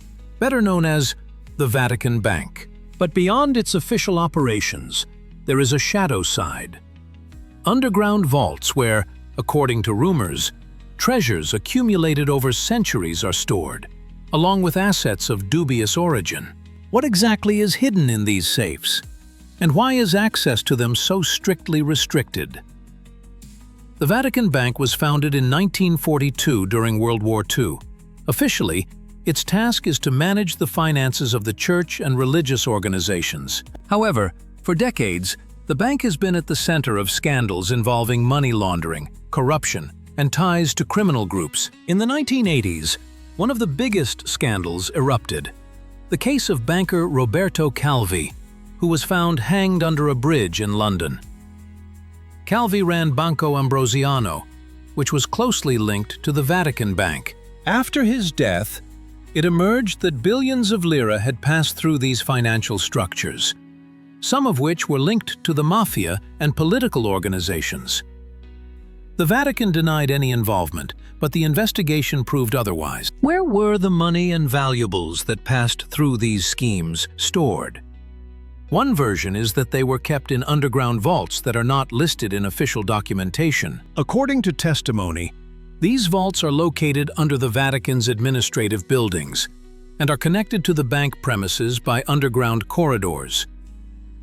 better known as the Vatican Bank. But beyond its official operations, there is a shadow side. Underground vaults where, according to rumors, treasures accumulated over centuries are stored, along with assets of dubious origin. What exactly is hidden in these safes? And why is access to them so strictly restricted? The Vatican Bank was founded in 1942 during World War II. Officially, its task is to manage the finances of the church and religious organizations. However, for decades, the bank has been at the center of scandals involving money laundering, corruption, and ties to criminal groups. In the 1980s, one of the biggest scandals erupted. The case of banker Roberto Calvi, who was found hanged under a bridge in London. Calvi ran Banco Ambrosiano, which was closely linked to the Vatican Bank. After his death, it emerged that billions of lira had passed through these financial structures, some of which were linked to the mafia and political organizations. The Vatican denied any involvement, but the investigation proved otherwise. Where were the money and valuables that passed through these schemes stored? One version is that they were kept in underground vaults that are not listed in official documentation. According to testimony, these vaults are located under the Vatican's administrative buildings and are connected to the bank premises by underground corridors.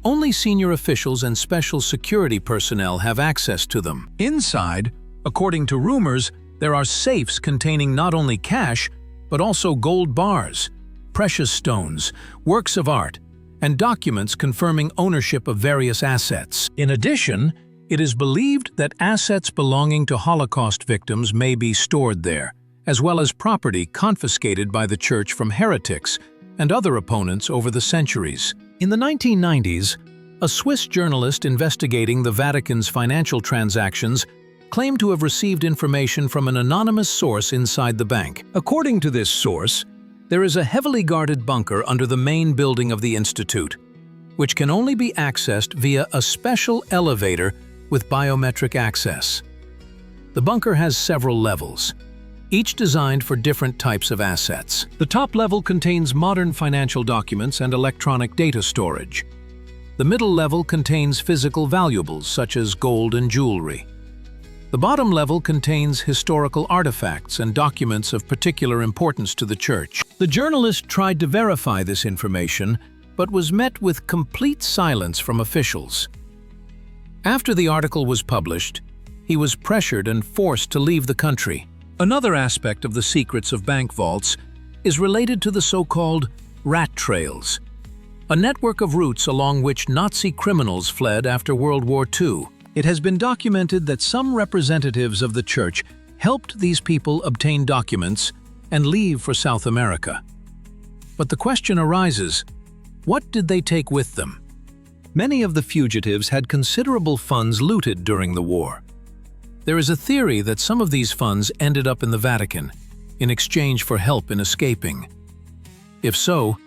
Only senior officials and special security personnel have access to them. Inside, according to rumors, there are safes containing not only cash, but also gold bars, precious stones, works of art, and documents confirming ownership of various assets. In addition, it is believed that assets belonging to Holocaust victims may be stored there, as well as property confiscated by the Church from heretics and other opponents over the centuries. In the 1990s, a Swiss journalist investigating the Vatican's financial transactions claimed to have received information from an anonymous source inside the bank. According to this source, there is a heavily guarded bunker under the main building of the Institute, which can only be accessed via a special elevator with biometric access. The bunker has several levels, each designed for different types of assets. The top level contains modern financial documents and electronic data storage. The middle level contains physical valuables such as gold and jewelry. The bottom level contains historical artifacts and documents of particular importance to the Church. The journalist tried to verify this information, but was met with complete silence from officials. After the article was published, he was pressured and forced to leave the country. Another aspect of the secrets of bank vaults is related to the so-called rat trails, a network of routes along which Nazi criminals fled after World War II. It has been documented that some representatives of the Church helped these people obtain documents and leave for South America. But the question arises, what did they take with them? Many of the fugitives had considerable funds looted during the war. There is a theory that some of these funds ended up in the Vatican in exchange for help in escaping. If so,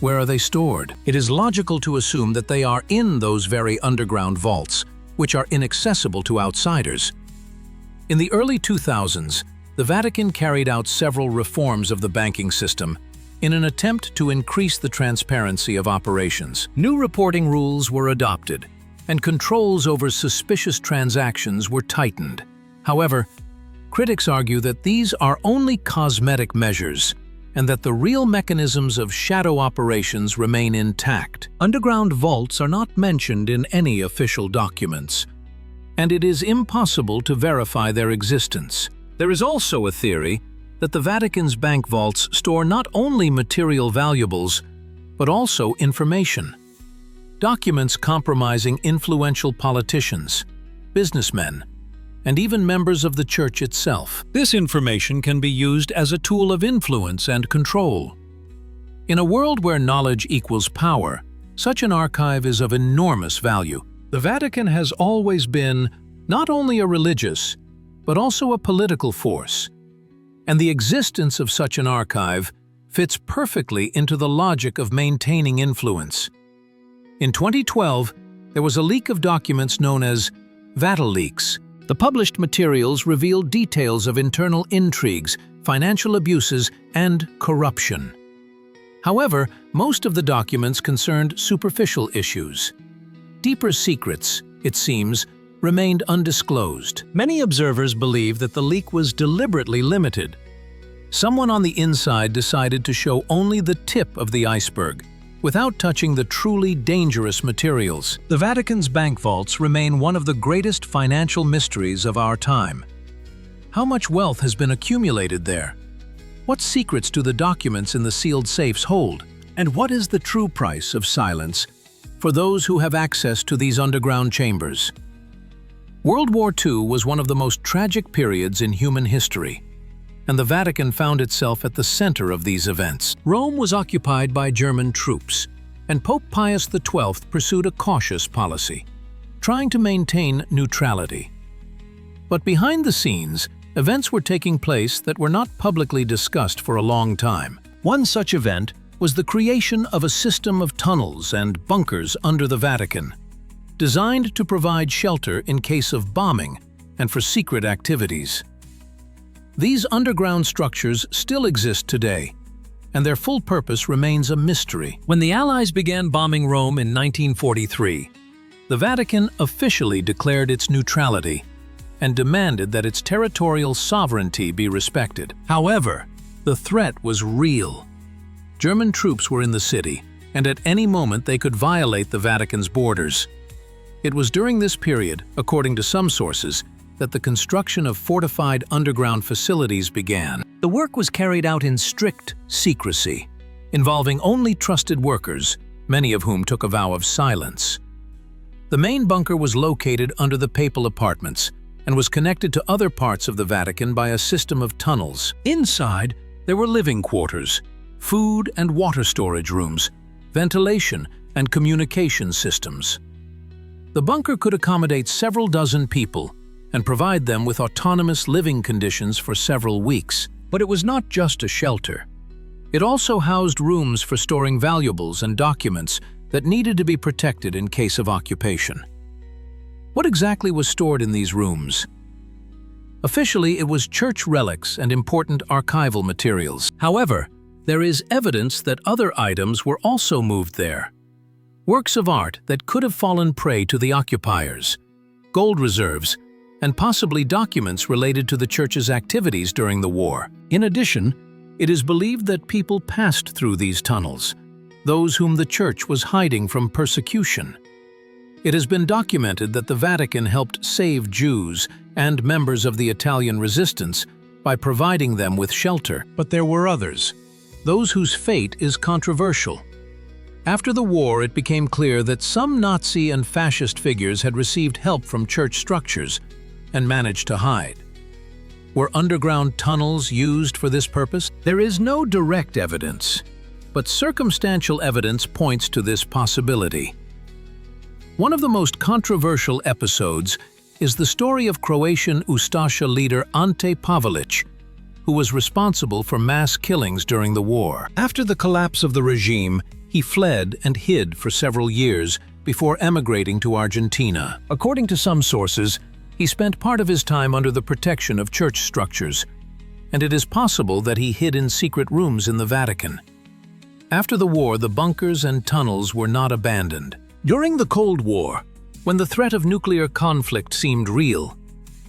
where are they stored? It is logical to assume that they are in those very underground vaults, which are inaccessible to outsiders. In the early 2000s, the Vatican carried out several reforms of the banking system in an attempt to increase the transparency of operations. New reporting rules were adopted, and controls over suspicious transactions were tightened. However, critics argue that these are only cosmetic measures and that the real mechanisms of shadow operations remain intact. Underground vaults are not mentioned in any official documents, and it is impossible to verify their existence. There is also a theory that the Vatican's bank vaults store not only material valuables, but also information. Documents compromising influential politicians, businessmen, and even members of the church itself. This information can be used as a tool of influence and control. In a world where knowledge equals power, such an archive is of enormous value. The Vatican has always been not only a religious, but also a political force, and the existence of such an archive fits perfectly into the logic of maintaining influence. In 2012, there was a leak of documents known as VatiLeaks. The published materials revealed details of internal intrigues, financial abuses, and corruption. However, most of the documents concerned superficial issues. Deeper secrets, it seems, remained undisclosed. Many observers believe that the leak was deliberately limited. Someone on the inside decided to show only the tip of the iceberg, without touching the truly dangerous materials. The Vatican's bank vaults remain one of the greatest financial mysteries of our time. How much wealth has been accumulated there? What secrets do the documents in the sealed safes hold? And what is the true price of silence for those who have access to these underground chambers? World War II was one of the most tragic periods in human history, and the Vatican found itself at the center of these events. Rome was occupied by German troops, and Pope Pius XII pursued a cautious policy, trying to maintain neutrality. But behind the scenes, events were taking place that were not publicly discussed for a long time. One such event was the creation of a system of tunnels and bunkers under the Vatican, designed to provide shelter in case of bombing and for secret activities. These underground structures still exist today, and their full purpose remains a mystery. When the Allies began bombing Rome in 1943, the Vatican officially declared its neutrality and demanded that its territorial sovereignty be respected. However, the threat was real. German troops were in the city, and at any moment they could violate the Vatican's borders. It was during this period, according to some sources, that the construction of fortified underground facilities began. The work was carried out in strict secrecy, involving only trusted workers, many of whom took a vow of silence. The main bunker was located under the papal apartments and was connected to other parts of the Vatican by a system of tunnels. Inside, there were living quarters, food and water storage rooms, ventilation, and communication systems. The bunker could accommodate several dozen people and provide them with autonomous living conditions for several weeks. But it was not just a shelter. It also housed rooms for storing valuables and documents that needed to be protected in case of occupation. What exactly was stored in these rooms? Officially, it was church relics and important archival materials. However, there is evidence that other items were also moved there. Works of art that could have fallen prey to the occupiers, gold reserves, and possibly documents related to the church's activities during the war. In addition, it is believed that people passed through these tunnels, those whom the church was hiding from persecution. It has been documented that the Vatican helped save Jews and members of the Italian resistance by providing them with shelter. But there were others, those whose fate is controversial. After the war, it became clear that some Nazi and fascist figures had received help from church structures and managed to hide. Were underground tunnels used for this purpose? There is no direct evidence, but circumstantial evidence points to this possibility. One of the most controversial episodes is the story of Croatian Ustasha leader Ante Pavelić, who was responsible for mass killings during the war. After the collapse of the regime, he fled and hid for several years before emigrating to Argentina. According to some sources, he spent part of his time under the protection of church structures, and it is possible that he hid in secret rooms in the Vatican. After the war, the bunkers and tunnels were not abandoned. During the Cold War, when the threat of nuclear conflict seemed real,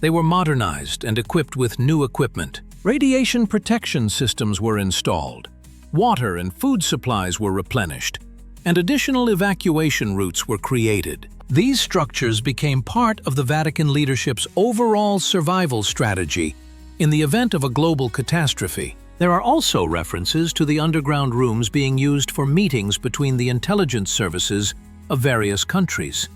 they were modernized and equipped with new equipment. Radiation protection systems were installed, water and food supplies were replenished, and additional evacuation routes were created. These structures became part of the Vatican leadership's overall survival strategy in the event of a global catastrophe. There are also references to the underground rooms being used for meetings between the intelligence services of various countries.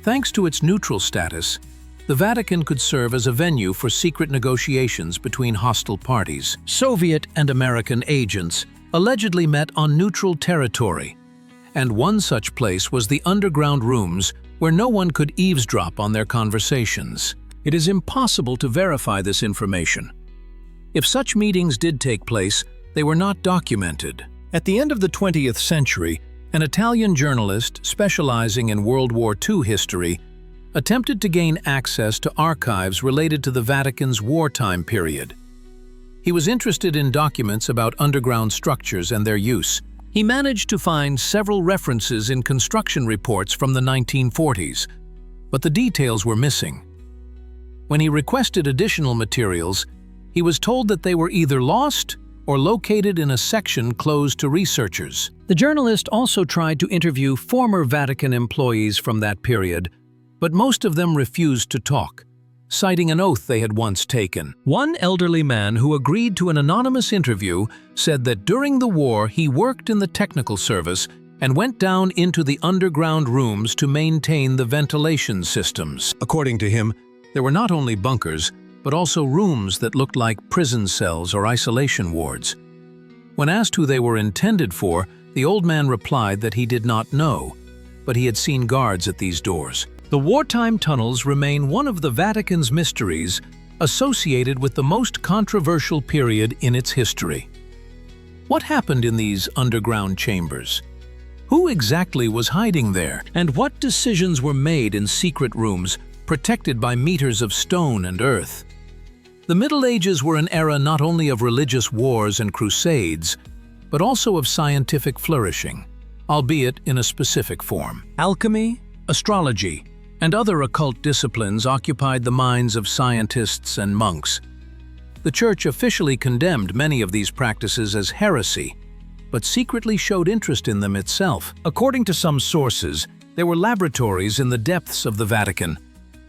Thanks to its neutral status, the Vatican could serve as a venue for secret negotiations between hostile parties. Soviet and American agents allegedly met on neutral territory, and one such place was the underground rooms where no one could eavesdrop on their conversations. It is impossible to verify this information. If such meetings did take place, they were not documented. At the end of the 20th century, an Italian journalist specializing in World War II history attempted to gain access to archives related to the Vatican's wartime period. He was interested in documents about underground structures and their use. He managed to find several references in construction reports from the 1940s, but the details were missing. When he requested additional materials, he was told that they were either lost or located in a section closed to researchers. The journalist also tried to interview former Vatican employees from that period, but most of them refused to talk, citing an oath they had once taken. One elderly man who agreed to an anonymous interview said that during the war he worked in the technical service and went down into the underground rooms to maintain the ventilation systems. According to him, there were not only bunkers, but also rooms that looked like prison cells or isolation wards. When asked who they were intended for, the old man replied that he did not know, but he had seen guards at these doors. The wartime tunnels remain one of the Vatican's mysteries, associated with the most controversial period in its history. What happened in these underground chambers? Who exactly was hiding there? And what decisions were made in secret rooms protected by meters of stone and earth? The Middle Ages were an era not only of religious wars and crusades, but also of scientific flourishing, albeit in a specific form. Alchemy, astrology, and other occult disciplines occupied the minds of scientists and monks. The Church officially condemned many of these practices as heresy, but secretly showed interest in them itself. According to some sources, there were laboratories in the depths of the Vatican,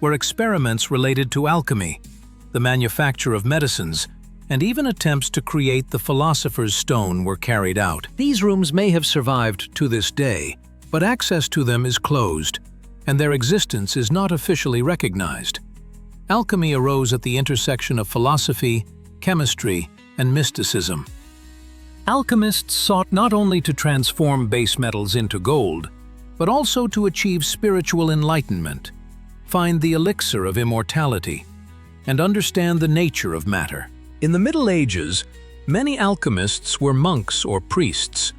where experiments related to alchemy, the manufacture of medicines, and even attempts to create the Philosopher's Stone were carried out. These rooms may have survived to this day, but access to them is closed, and their existence is not officially recognized. Alchemy arose at the intersection of philosophy, chemistry, and mysticism. Alchemists sought not only to transform base metals into gold, but also to achieve spiritual enlightenment, find the elixir of immortality, and understand the nature of matter. In the Middle Ages, many alchemists were monks or priests.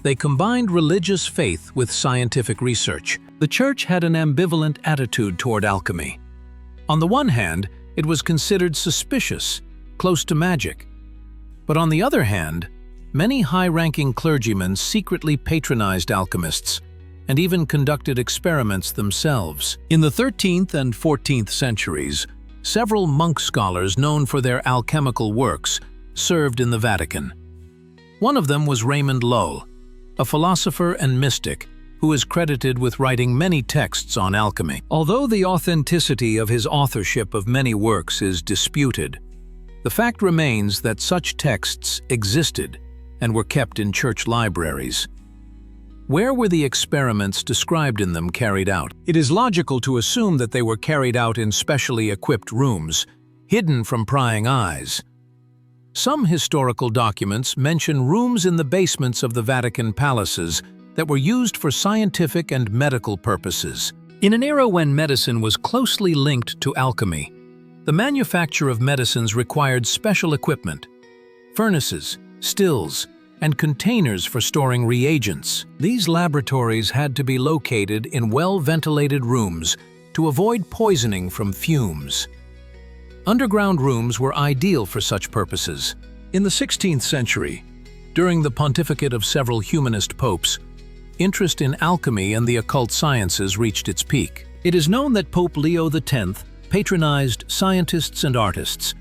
They combined religious faith with scientific research. The Church had an ambivalent attitude toward alchemy. On the one hand, it was considered suspicious, close to magic. But on the other hand, many high-ranking clergymen secretly patronized alchemists and even conducted experiments themselves. In the 13th and 14th centuries, several monk scholars known for their alchemical works served in the Vatican. One of them was Raymond Lull, a philosopher and mystic who is credited with writing many texts on alchemy. Although the authenticity of his authorship of many works is disputed, the fact remains that such texts existed and were kept in church libraries. Where were the experiments described in them carried out? It is logical to assume that they were carried out in specially equipped rooms, hidden from prying eyes. Some historical documents mention rooms in the basements of the Vatican palaces that were used for scientific and medical purposes. In an era when medicine was closely linked to alchemy, The manufacture of medicines required special equipment, furnaces, stills, and containers for storing reagents. These laboratories had to be located in well-ventilated rooms to avoid poisoning from fumes. Underground rooms were ideal for such purposes. In the 16th century, during the pontificate of several humanist popes, interest in alchemy and the occult sciences reached its peak. It is known that Pope Leo X patronized scientists and artists,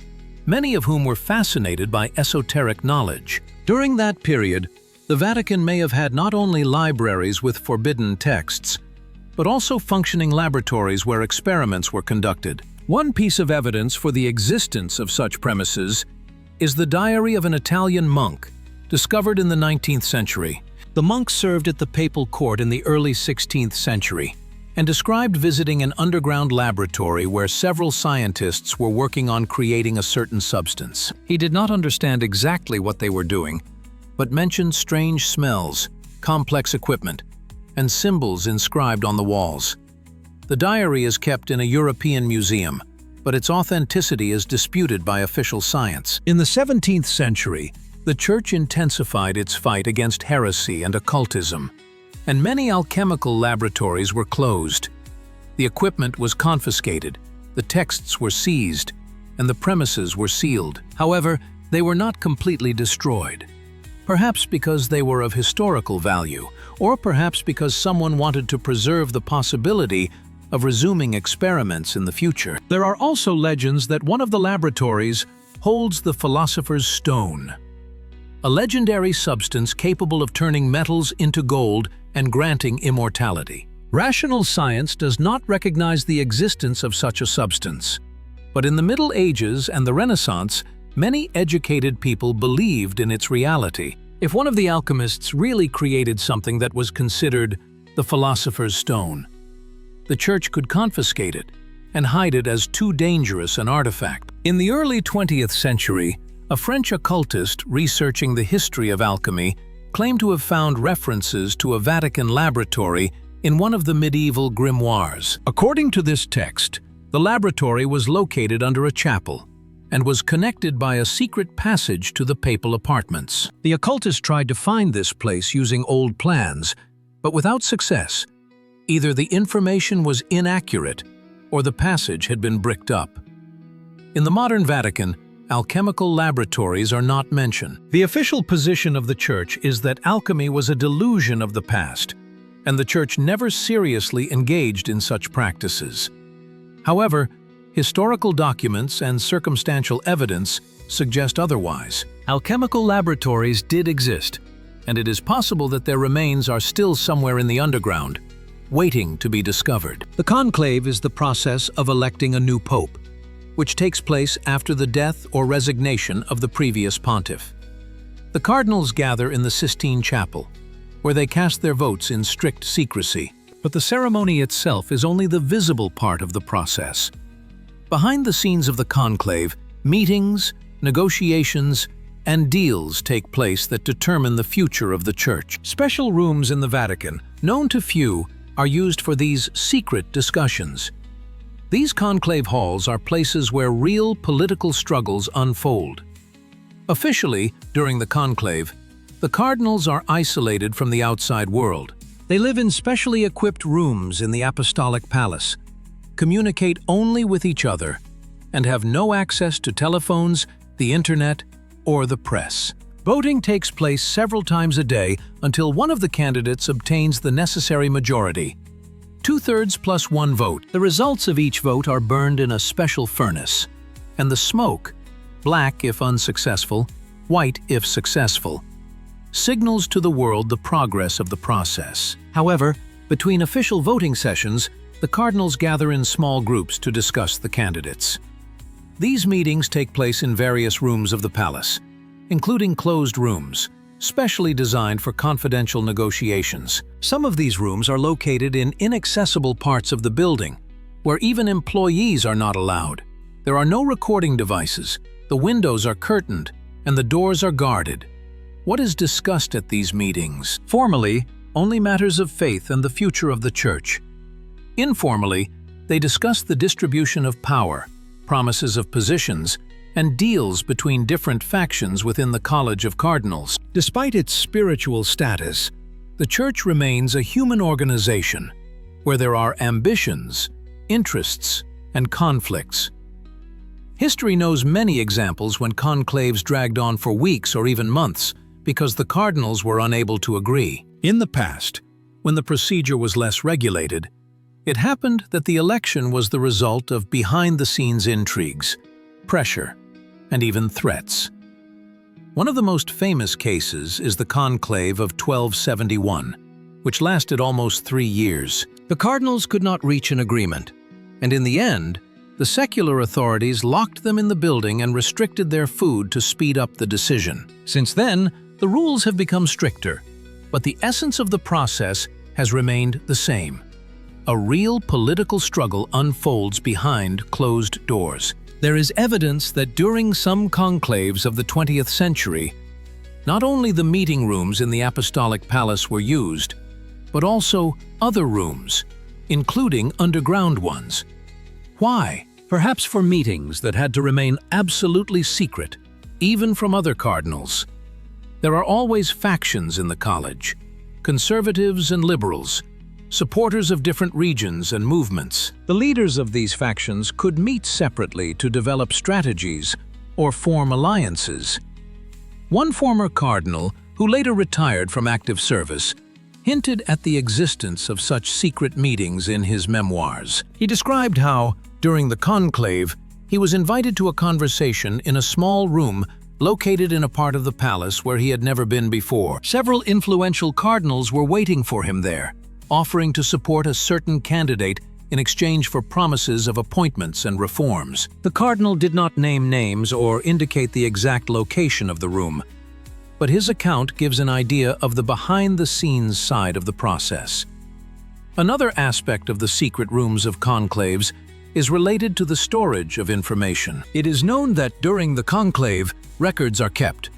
many of whom were fascinated by esoteric knowledge. During that period, the Vatican may have had not only libraries with forbidden texts, but also functioning laboratories where experiments were conducted. One piece of evidence for the existence of such premises is the diary of an Italian monk, discovered in the 19th century. The monk served at the papal court in the early 16th century and described visiting an underground laboratory where several scientists were working on creating a certain substance. He did not understand exactly what they were doing, but mentioned strange smells, complex equipment, and symbols inscribed on the walls. The diary is kept in a European museum, but its authenticity is disputed by official science. In the 17th century, the Church intensified its fight against heresy and occultism, and many alchemical laboratories were closed. The equipment was confiscated, the texts were seized, and the premises were sealed. However, they were not completely destroyed. Perhaps because they were of historical value, or perhaps because someone wanted to preserve the possibility of resuming experiments in the future. There are also legends that one of the laboratories holds the Philosopher's Stone, a legendary substance capable of turning metals into gold and granting immortality. Rational science does not recognize the existence of such a substance, but in the Middle Ages and the Renaissance, many educated people believed in its reality. If one of the alchemists really created something that was considered the Philosopher's Stone, the Church could confiscate it and hide it as too dangerous an artifact. In the early 20th century, a French occultist researching the history of alchemy claimed to have found references to a Vatican laboratory in one of the medieval grimoires. According to this text, the laboratory was located under a chapel and was connected by a secret passage to the papal apartments. The occultist tried to find this place using old plans, but without success. Either the information was inaccurate or the passage had been bricked up. In the modern Vatican, alchemical laboratories are not mentioned. The official position of the Church is that alchemy was a delusion of the past, and the Church never seriously engaged in such practices. However, historical documents and circumstantial evidence suggest otherwise. Alchemical laboratories did exist, and it is possible that their remains are still somewhere in the underground, waiting to be discovered. The conclave is the process of electing a new pope, which takes place after the death or resignation of the previous pontiff. The cardinals gather in the Sistine Chapel, where they cast their votes in strict secrecy. But the ceremony itself is only the visible part of the process. Behind the scenes of the conclave, meetings, negotiations, and deals take place that determine the future of the Church. Special rooms in the Vatican, known to few, are used for these secret discussions. These conclave halls are places where real political struggles unfold. Officially, during the conclave, the cardinals are isolated from the outside world. They live in specially equipped rooms in the Apostolic Palace, communicate only with each other, and have no access to telephones, the internet, or the press. Voting takes place several times a day until one of the candidates obtains the necessary majority. 2/3 plus one vote. The results of each vote are burned in a special furnace, and the smoke, black if unsuccessful, white if successful, signals to the world the progress of the process. However, between official voting sessions, the cardinals gather in small groups to discuss the candidates. These meetings take place in various rooms of the palace, including closed rooms, specially designed for confidential negotiations. Some of these rooms are located in inaccessible parts of the building, where even employees are not allowed. There are no recording devices, the windows are curtained, and the doors are guarded. What is discussed at these meetings? Formally, only matters of faith and the future of the Church. Informally, they discuss the distribution of power, promises of positions, and deals between different factions within the College of Cardinals. Despite its spiritual status, the Church remains a human organization where there are ambitions, interests, and conflicts. History knows many examples when conclaves dragged on for weeks or even months because the cardinals were unable to agree. In the past, when the procedure was less regulated, it happened that the election was the result of behind-the-scenes intrigues, pressure, and even threats. One of the most famous cases is the conclave of 1271, which lasted almost 3 years. The cardinals could not reach an agreement, and in the end, the secular authorities locked them in the building and restricted their food to speed up the decision. Since then, the rules have become stricter, but the essence of the process has remained the same. A real political struggle unfolds behind closed doors. There is evidence that during some conclaves of the 20th century, not only the meeting rooms in the Apostolic Palace were used, but also other rooms, including underground ones. Why? Perhaps for meetings that had to remain absolutely secret, even from other cardinals. There are always factions in the college, conservatives and liberals, supporters of different regions and movements. The leaders of these factions could meet separately to develop strategies or form alliances. One former cardinal, who later retired from active service, hinted at the existence of such secret meetings in his memoirs. He described how, during the conclave, he was invited to a conversation in a small room located in a part of the palace where he had never been before. Several influential cardinals were waiting for him there, offering to support a certain candidate in exchange for promises of appointments and reforms. The cardinal did not name names or indicate the exact location of the room, but his account gives an idea of the behind-the-scenes side of the process. Another aspect of the secret rooms of conclaves is related to the storage of information. It is known that during the conclave, records are kept.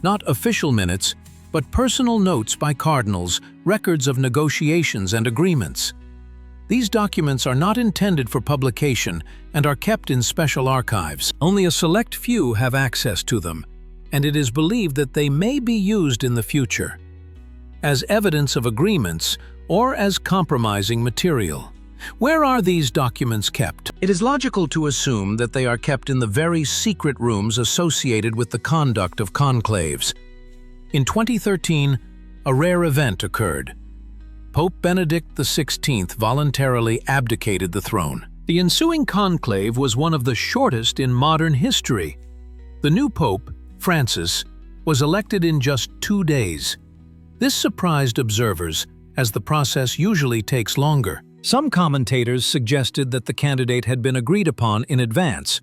Not official minutes, but personal notes by cardinals, records of negotiations and agreements. These documents are not intended for publication and are kept in special archives. Only a select few have access to them, and it is believed that they may be used in the future as evidence of agreements or as compromising material. Where are these documents kept? It is logical to assume that they are kept in the very secret rooms associated with the conduct of conclaves. In 2013, a rare event occurred. Pope Benedict XVI voluntarily abdicated the throne. The ensuing conclave was one of the shortest in modern history. The new pope, Francis, was elected in just 2 days. This surprised observers, as the process usually takes longer. Some commentators suggested that the candidate had been agreed upon in advance,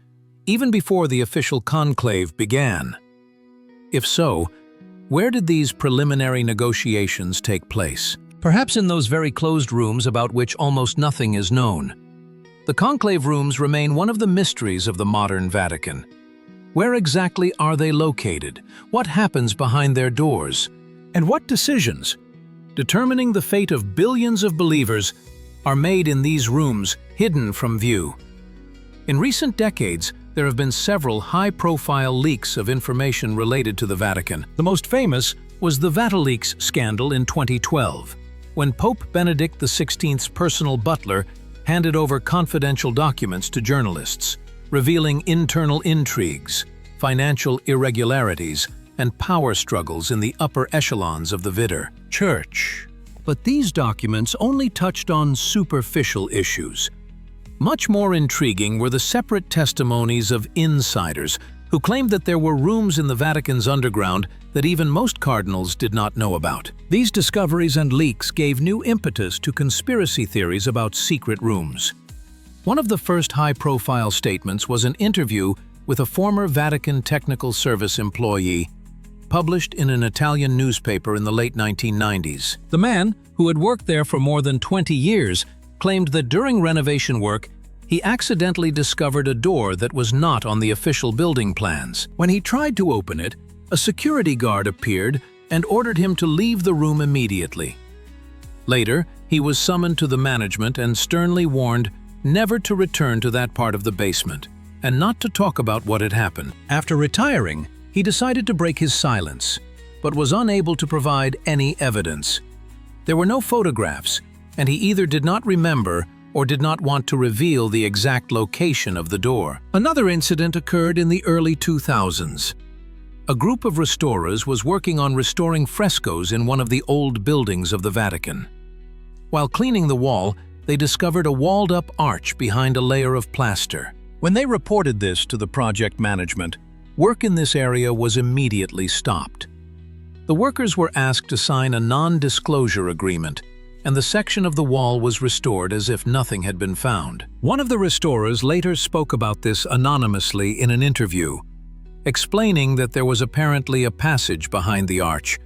even before the official conclave began. If so, where did these preliminary negotiations take place? Perhaps in those very closed rooms about which almost nothing is known. The conclave rooms remain one of the mysteries of the modern Vatican. Where exactly are they located? What happens behind their doors? And what decisions, determining the fate of billions of believers, are made in these rooms hidden from view? In recent decades, there have been several high-profile leaks of information related to the Vatican. The most famous was the VatiLeaks scandal in 2012, when Pope Benedict XVI's personal butler handed over confidential documents to journalists, revealing internal intrigues, financial irregularities, and power struggles in the upper echelons of the Vitter Church. But these documents only touched on superficial issues. Much more intriguing were the separate testimonies of insiders who claimed that there were rooms in the Vatican's underground that even most cardinals did not know about. These discoveries and leaks gave new impetus to conspiracy theories about secret rooms. One of the first high-profile statements was an interview with a former Vatican Technical Service employee, published in an Italian newspaper in the late 1990s. The man, who had worked there for more than 20 years, claimed that during renovation work, he accidentally discovered a door that was not on the official building plans. When he tried to open it, a security guard appeared and ordered him to leave the room immediately. Later, he was summoned to the management and sternly warned never to return to that part of the basement. and not to talk about what had happened. After retiring, he decided to break his silence, but was unable to provide any evidence. There were no photographs, and he either did not remember or did not want to reveal the exact location of the door. Another incident occurred in the early 2000s. A group of restorers was working on restoring frescoes in one of the old buildings of the Vatican. While cleaning the wall, they discovered a walled-up arch behind a layer of plaster. When they reported this to the project management, work in this area was immediately stopped. The workers were asked to sign a non-disclosure agreement, and the section of the wall was restored as if nothing had been found. One of the restorers later spoke about this anonymously in an interview, explaining that there was apparently a passage behind the arch,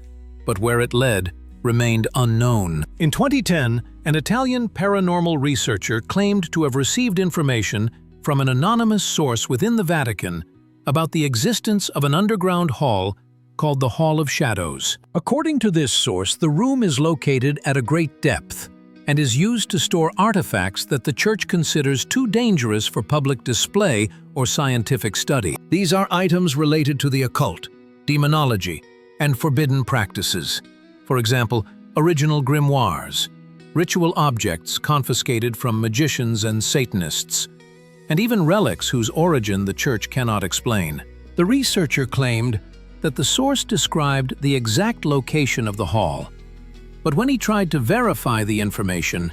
but where it led remained unknown. In 2010, an Italian paranormal researcher claimed to have received information from an anonymous source within the Vatican about the existence of an underground hall called the Hall of Shadows. According to this source, the room is located at a great depth and is used to store artifacts that the Church considers too dangerous for public display or scientific study. These are items related to the occult, demonology, and forbidden practices. For example, original grimoires, ritual objects confiscated from magicians and Satanists, and even relics whose origin the Church cannot explain. The researcher claimed that the source described the exact location of the hall, but when he tried to verify the information,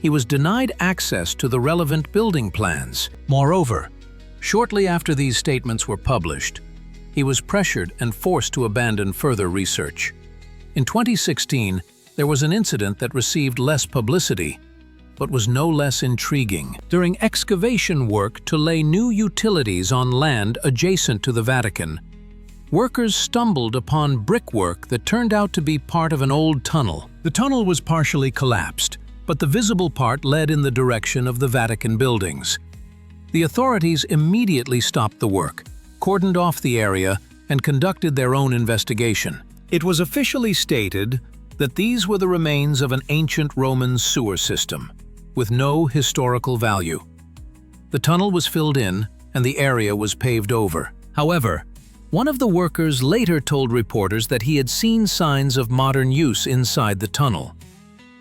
he was denied access to the relevant building plans. Moreover, shortly after these statements were published, he was pressured and forced to abandon further research. In 2016, there was an incident that received less publicity, but was no less intriguing. During excavation work to lay new utilities on land adjacent to the Vatican, workers stumbled upon brickwork that turned out to be part of an old tunnel. The tunnel was partially collapsed, but the visible part led in the direction of the Vatican buildings. The authorities immediately stopped the work, cordoned off the area, and conducted their own investigation. It was officially stated that these were the remains of an ancient Roman sewer system, with no historical value. The tunnel was filled in, and the area was paved over. However, one of the workers later told reporters that he had seen signs of modern use inside the tunnel.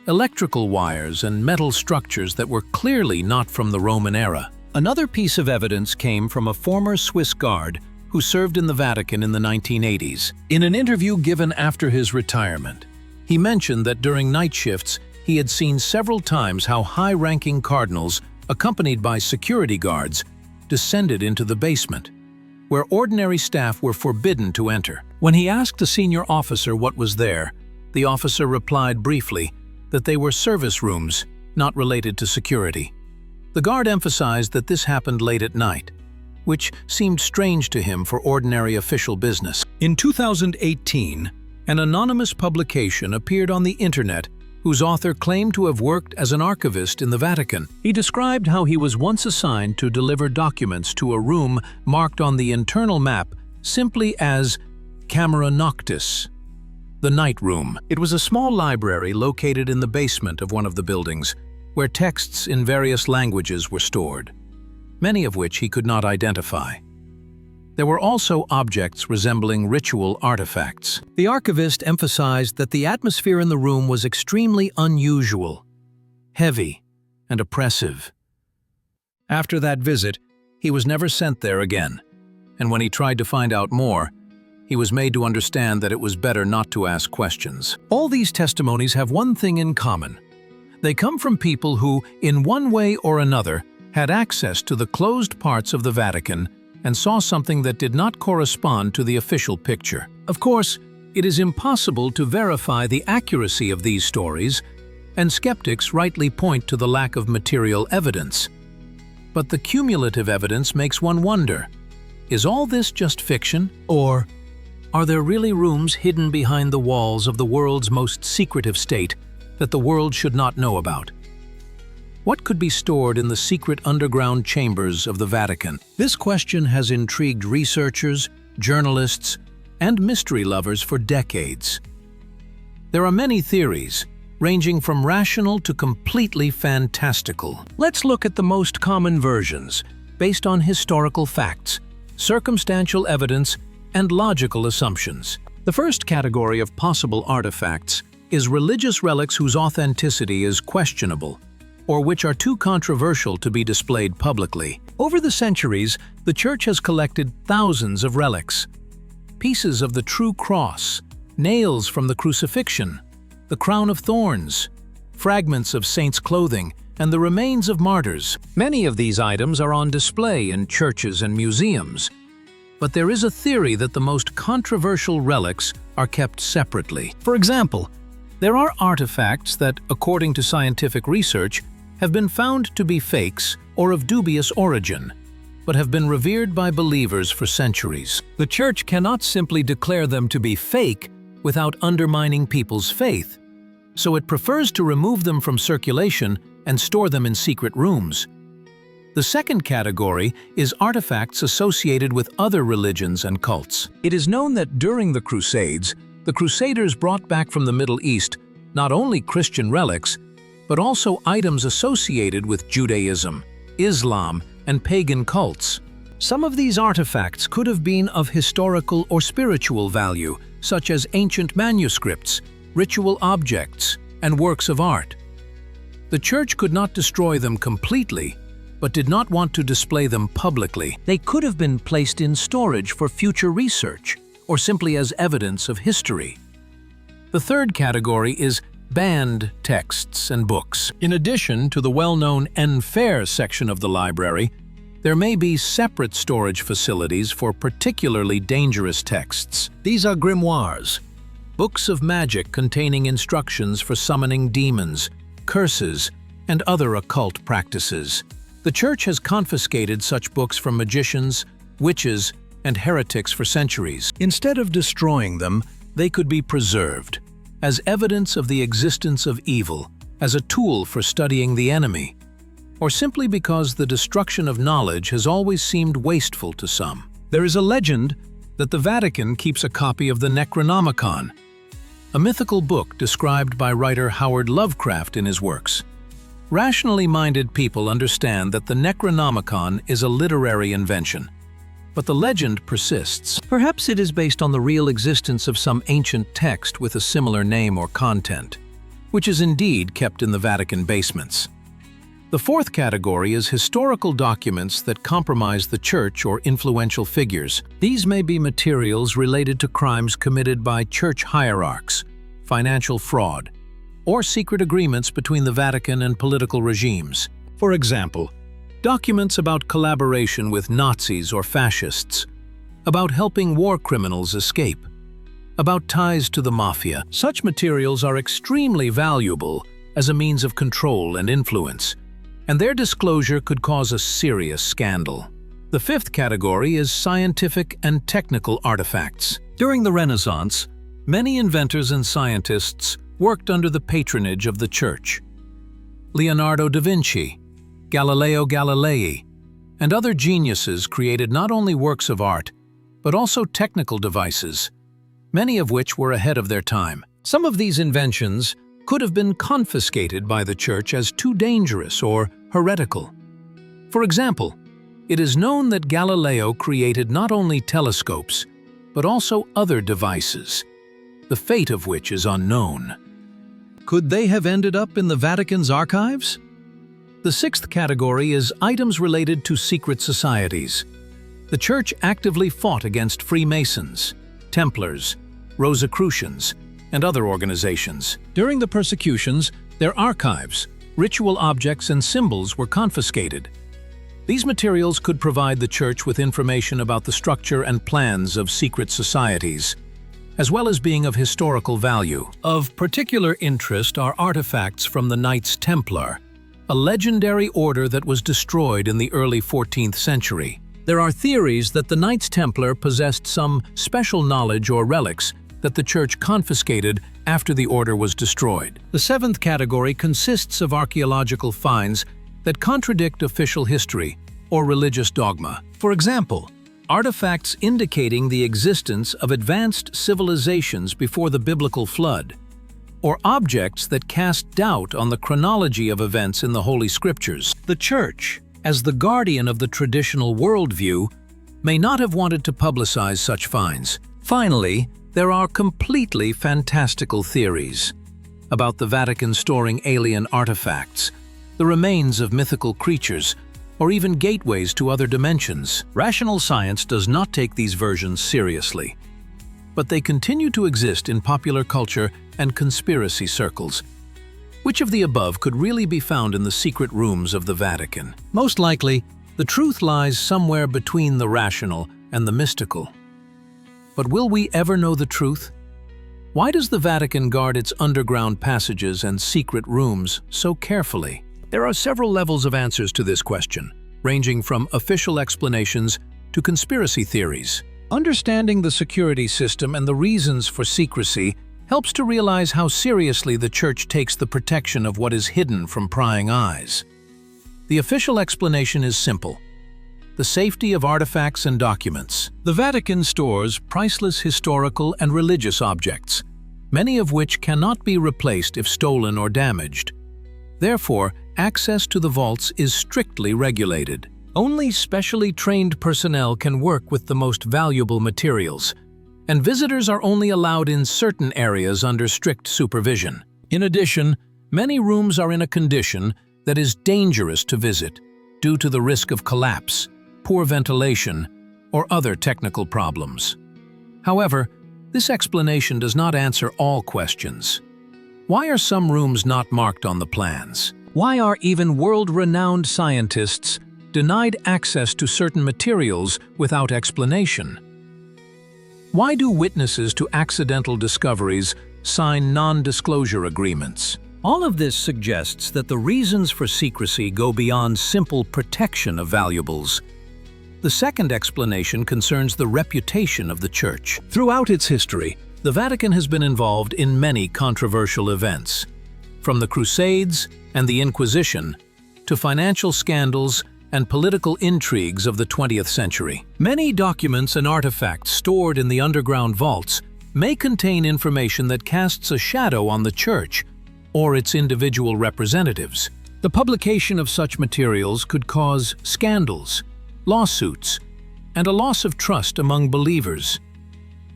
Electrical wires and metal structures that were clearly not from the Roman era. Another piece of evidence came from a former Swiss guard who served in the Vatican in the 1980s. In an interview given after his retirement, he mentioned that during night shifts, he had seen several times how high-ranking cardinals, accompanied by security guards, descended into the basement, where ordinary staff were forbidden to enter. When he asked a senior officer what was there, the officer replied briefly that they were service rooms, not related to security. The guard emphasized that this happened late at night, which seemed strange to him for ordinary official business. In 2018, an anonymous publication appeared on the internet whose author claimed to have worked as an archivist in the Vatican. He described how he was once assigned to deliver documents to a room marked on the internal map simply as Camera Noctis, the night room. It was a small library located in the basement of one of the buildings, where texts in various languages were stored, many of which he could not identify. There were also objects resembling ritual artifacts. The archivist emphasized that the atmosphere in the room was extremely unusual, heavy, and oppressive. After that visit, he was never sent there again, and when he tried to find out more, he was made to understand that it was better not to ask questions. All these testimonies have one thing in common. They come from people who, in one way or another, had access to the closed parts of the Vatican and saw something that did not correspond to the official picture. Of course, it is impossible to verify the accuracy of these stories, and skeptics rightly point to the lack of material evidence. But the cumulative evidence makes one wonder, is all this just fiction? Or are there really rooms hidden behind the walls of the world's most secretive state that the world should not know about? What could be stored in the secret underground chambers of the Vatican? This question has intrigued researchers, journalists, and mystery lovers for decades. There are many theories, ranging from rational to completely fantastical. Let's look at the most common versions, based on historical facts, circumstantial evidence, and logical assumptions. The first category of possible artifacts is religious relics whose authenticity is questionable, or which are too controversial to be displayed publicly. Over the centuries, the Church has collected thousands of relics. Pieces of the true cross, nails from the crucifixion, the crown of thorns, fragments of saints' clothing, and the remains of martyrs. Many of these items are on display in churches and museums. But there is a theory that the most controversial relics are kept separately. For example, there are artifacts that, according to scientific research, have been found to be fakes or of dubious origin, but have been revered by believers for centuries. The Church cannot simply declare them to be fake without undermining people's faith, so it prefers to remove them from circulation and store them in secret rooms. The second category is artifacts associated with other religions and cults. It is known that during the Crusades, the Crusaders brought back from the Middle East not only Christian relics, but also items associated with Judaism, Islam, and pagan cults. Some of these artifacts could have been of historical or spiritual value, such as ancient manuscripts, ritual objects, and works of art. The Church could not destroy them completely, but did not want to display them publicly. They could have been placed in storage for future research, or simply as evidence of history. The third category is banned texts and books. In addition to the well-known Enfer section of the library, there may be separate storage facilities for particularly dangerous texts. These are grimoires, books of magic containing instructions for summoning demons, curses, and other occult practices. The Church has confiscated such books from magicians, witches, and heretics for centuries. Instead of destroying them, they could be preserved as evidence of the existence of evil, as a tool for studying the enemy, or simply because the destruction of knowledge has always seemed wasteful to some. There is a legend that the Vatican keeps a copy of the Necronomicon, a mythical book described by writer Howard Lovecraft in his works. Rationally minded people understand that the Necronomicon is a literary invention, but the legend persists. Perhaps it is based on the real existence of some ancient text with a similar name or content, which is indeed kept in the Vatican basements. The fourth category is historical documents that compromise the Church or influential figures. These may be materials related to crimes committed by Church hierarchs, financial fraud, or secret agreements between the Vatican and political regimes. For example, documents about collaboration with Nazis or fascists, about helping war criminals escape, about ties to the mafia. Such materials are extremely valuable as a means of control and influence, and their disclosure could cause a serious scandal. The fifth category is scientific and technical artifacts. During the Renaissance, many inventors and scientists worked under the patronage of the Church. Leonardo da Vinci, Galileo Galilei, and other geniuses created not only works of art, but also technical devices, many of which were ahead of their time. Some of these inventions could have been confiscated by the Church as too dangerous or heretical. For example, it is known that Galileo created not only telescopes, but also other devices, the fate of which is unknown. Could they have ended up in the Vatican's archives? The sixth category is items related to secret societies. The Church actively fought against Freemasons, Templars, Rosicrucians, and other organizations. During the persecutions, their archives, ritual objects, and symbols were confiscated. These materials could provide the Church with information about the structure and plans of secret societies, as well as being of historical value. Of particular interest are artifacts from the Knights Templar, a legendary order that was destroyed in the early 14th century. There are theories that the Knights Templar possessed some special knowledge or relics that the Church confiscated after the order was destroyed. The seventh category consists of archaeological finds that contradict official history or religious dogma. For example, artifacts indicating the existence of advanced civilizations before the biblical flood, or objects that cast doubt on the chronology of events in the Holy Scriptures. The Church, as the guardian of the traditional worldview, may not have wanted to publicize such finds. Finally, there are completely fantastical theories about the Vatican storing alien artifacts, the remains of mythical creatures, or even gateways to other dimensions. Rational science does not take these versions seriously, but they continue to exist in popular culture and conspiracy circles. Which of the above could really be found in the secret rooms of the Vatican? Most likely, the truth lies somewhere between the rational and the mystical. But will we ever know the truth? Why does the Vatican guard its underground passages and secret rooms so carefully? There are several levels of answers to this question, ranging from official explanations to conspiracy theories. Understanding the security system and the reasons for secrecy helps to realize how seriously the Church takes the protection of what is hidden from prying eyes. The official explanation is simple: the safety of artifacts and documents. The Vatican stores priceless historical and religious objects, many of which cannot be replaced if stolen or damaged. Therefore, access to the vaults is strictly regulated. Only specially trained personnel can work with the most valuable materials, and visitors are only allowed in certain areas under strict supervision. In addition, many rooms are in a condition that is dangerous to visit due to the risk of collapse, poor ventilation, or other technical problems. However, this explanation does not answer all questions. Why are some rooms not marked on the plans? Why are even world-renowned scientists denied access to certain materials without explanation? Why do witnesses to accidental discoveries sign non-disclosure agreements? All of this suggests that the reasons for secrecy go beyond simple protection of valuables. The second explanation concerns the reputation of the Church. Throughout its history, the Vatican has been involved in many controversial events, from the Crusades and the Inquisition to financial scandals and political intrigues of the 20th century. Many documents and artifacts stored in the underground vaults may contain information that casts a shadow on the Church or its individual representatives. The publication of such materials could cause scandals, lawsuits, and a loss of trust among believers.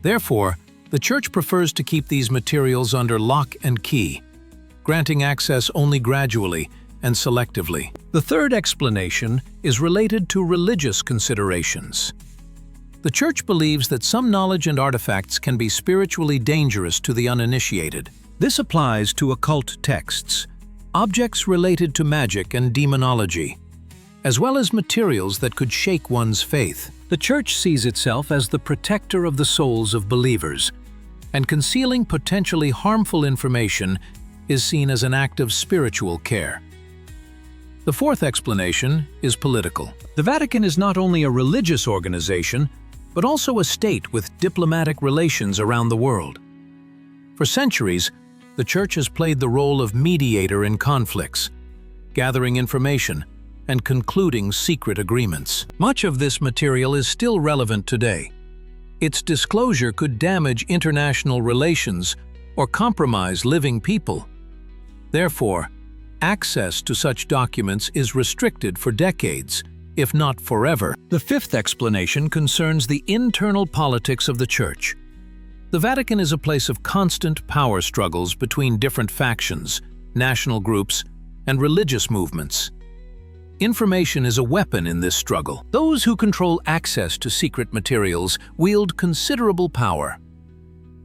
Therefore, the Church prefers to keep these materials under lock and key, granting access only gradually and selectively. The third explanation is related to religious considerations. The Church believes that some knowledge and artifacts can be spiritually dangerous to the uninitiated. This applies to occult texts, objects related to magic and demonology, as well as materials that could shake one's faith. The Church sees itself as the protector of the souls of believers, and concealing potentially harmful information is seen as an act of spiritual care. The fourth explanation is political. The Vatican is not only a religious organization, but also a state with diplomatic relations around the world. For centuries, the Church has played the role of mediator in conflicts, gathering information and concluding secret agreements. Much of this material is still relevant today. Its disclosure could damage international relations or compromise living people. Therefore, access to such documents is restricted for decades, if not forever. The fifth explanation concerns the internal politics of the Church. The Vatican is a place of constant power struggles between different factions, national groups, and religious movements. Information is a weapon in this struggle. Those who control access to secret materials wield considerable power.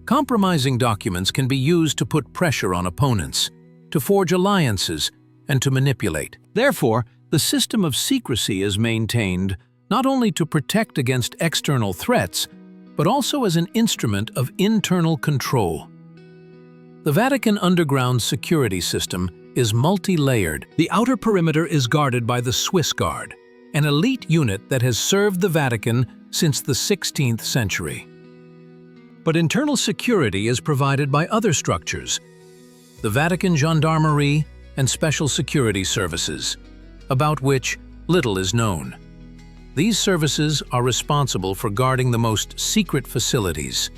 Compromising documents can be used to put pressure on opponents, to forge alliances, and to manipulate. Therefore, the system of secrecy is maintained not only to protect against external threats, but also as an instrument of internal control. The Vatican underground security system is multi-layered. The outer perimeter is guarded by the Swiss Guard, an elite unit that has served the Vatican since the 16th century. But internal security is provided by other structures, the Vatican Gendarmerie and Special Security Services, about which little is known. These services are responsible for guarding the most secret facilities,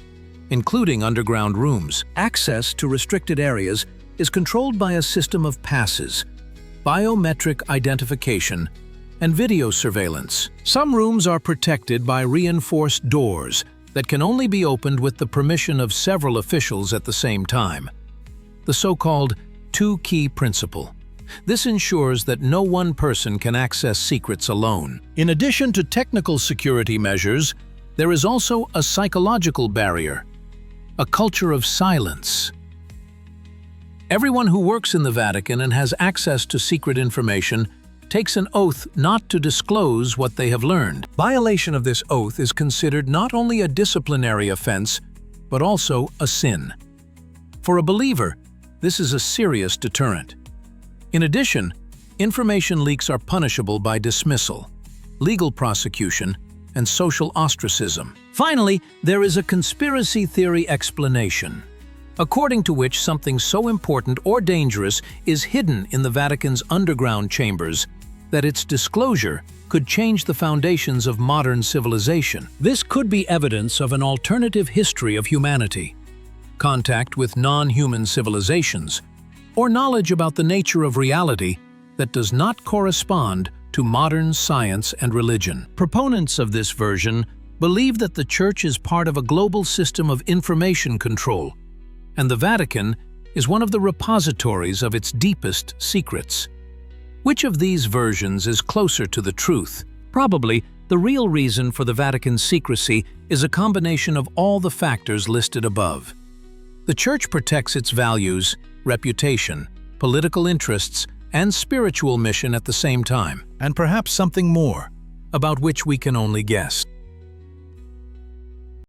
including underground rooms. Access to restricted areas is controlled by a system of passes, biometric identification, and video surveillance. Some rooms are protected by reinforced doors that can only be opened with the permission of several officials at the same time. The so-called two-key principle. This ensures that no one person can access secrets alone. In addition to technical security measures, there is also a psychological barrier, a culture of silence. Everyone who works in the Vatican and has access to secret information takes an oath not to disclose what they have learned. Violation of this oath is considered not only a disciplinary offense, but also a sin. For a believer, this is a serious deterrent. In addition, information leaks are punishable by dismissal, legal prosecution, and social ostracism. Finally, there is a conspiracy theory explanation, according to which something so important or dangerous is hidden in the Vatican's underground chambers that its disclosure could change the foundations of modern civilization. This could be evidence of an alternative history of humanity, contact with non-human civilizations, or knowledge about the nature of reality that does not correspond to modern science and religion. Proponents of this version believe that the Church is part of a global system of information control, and the Vatican is one of the repositories of its deepest secrets. Which of these versions is closer to the truth? Probably, the real reason for the Vatican's secrecy is a combination of all the factors listed above. The Church protects its values, reputation, political interests, and spiritual mission at the same time, and perhaps something more, about which we can only guess.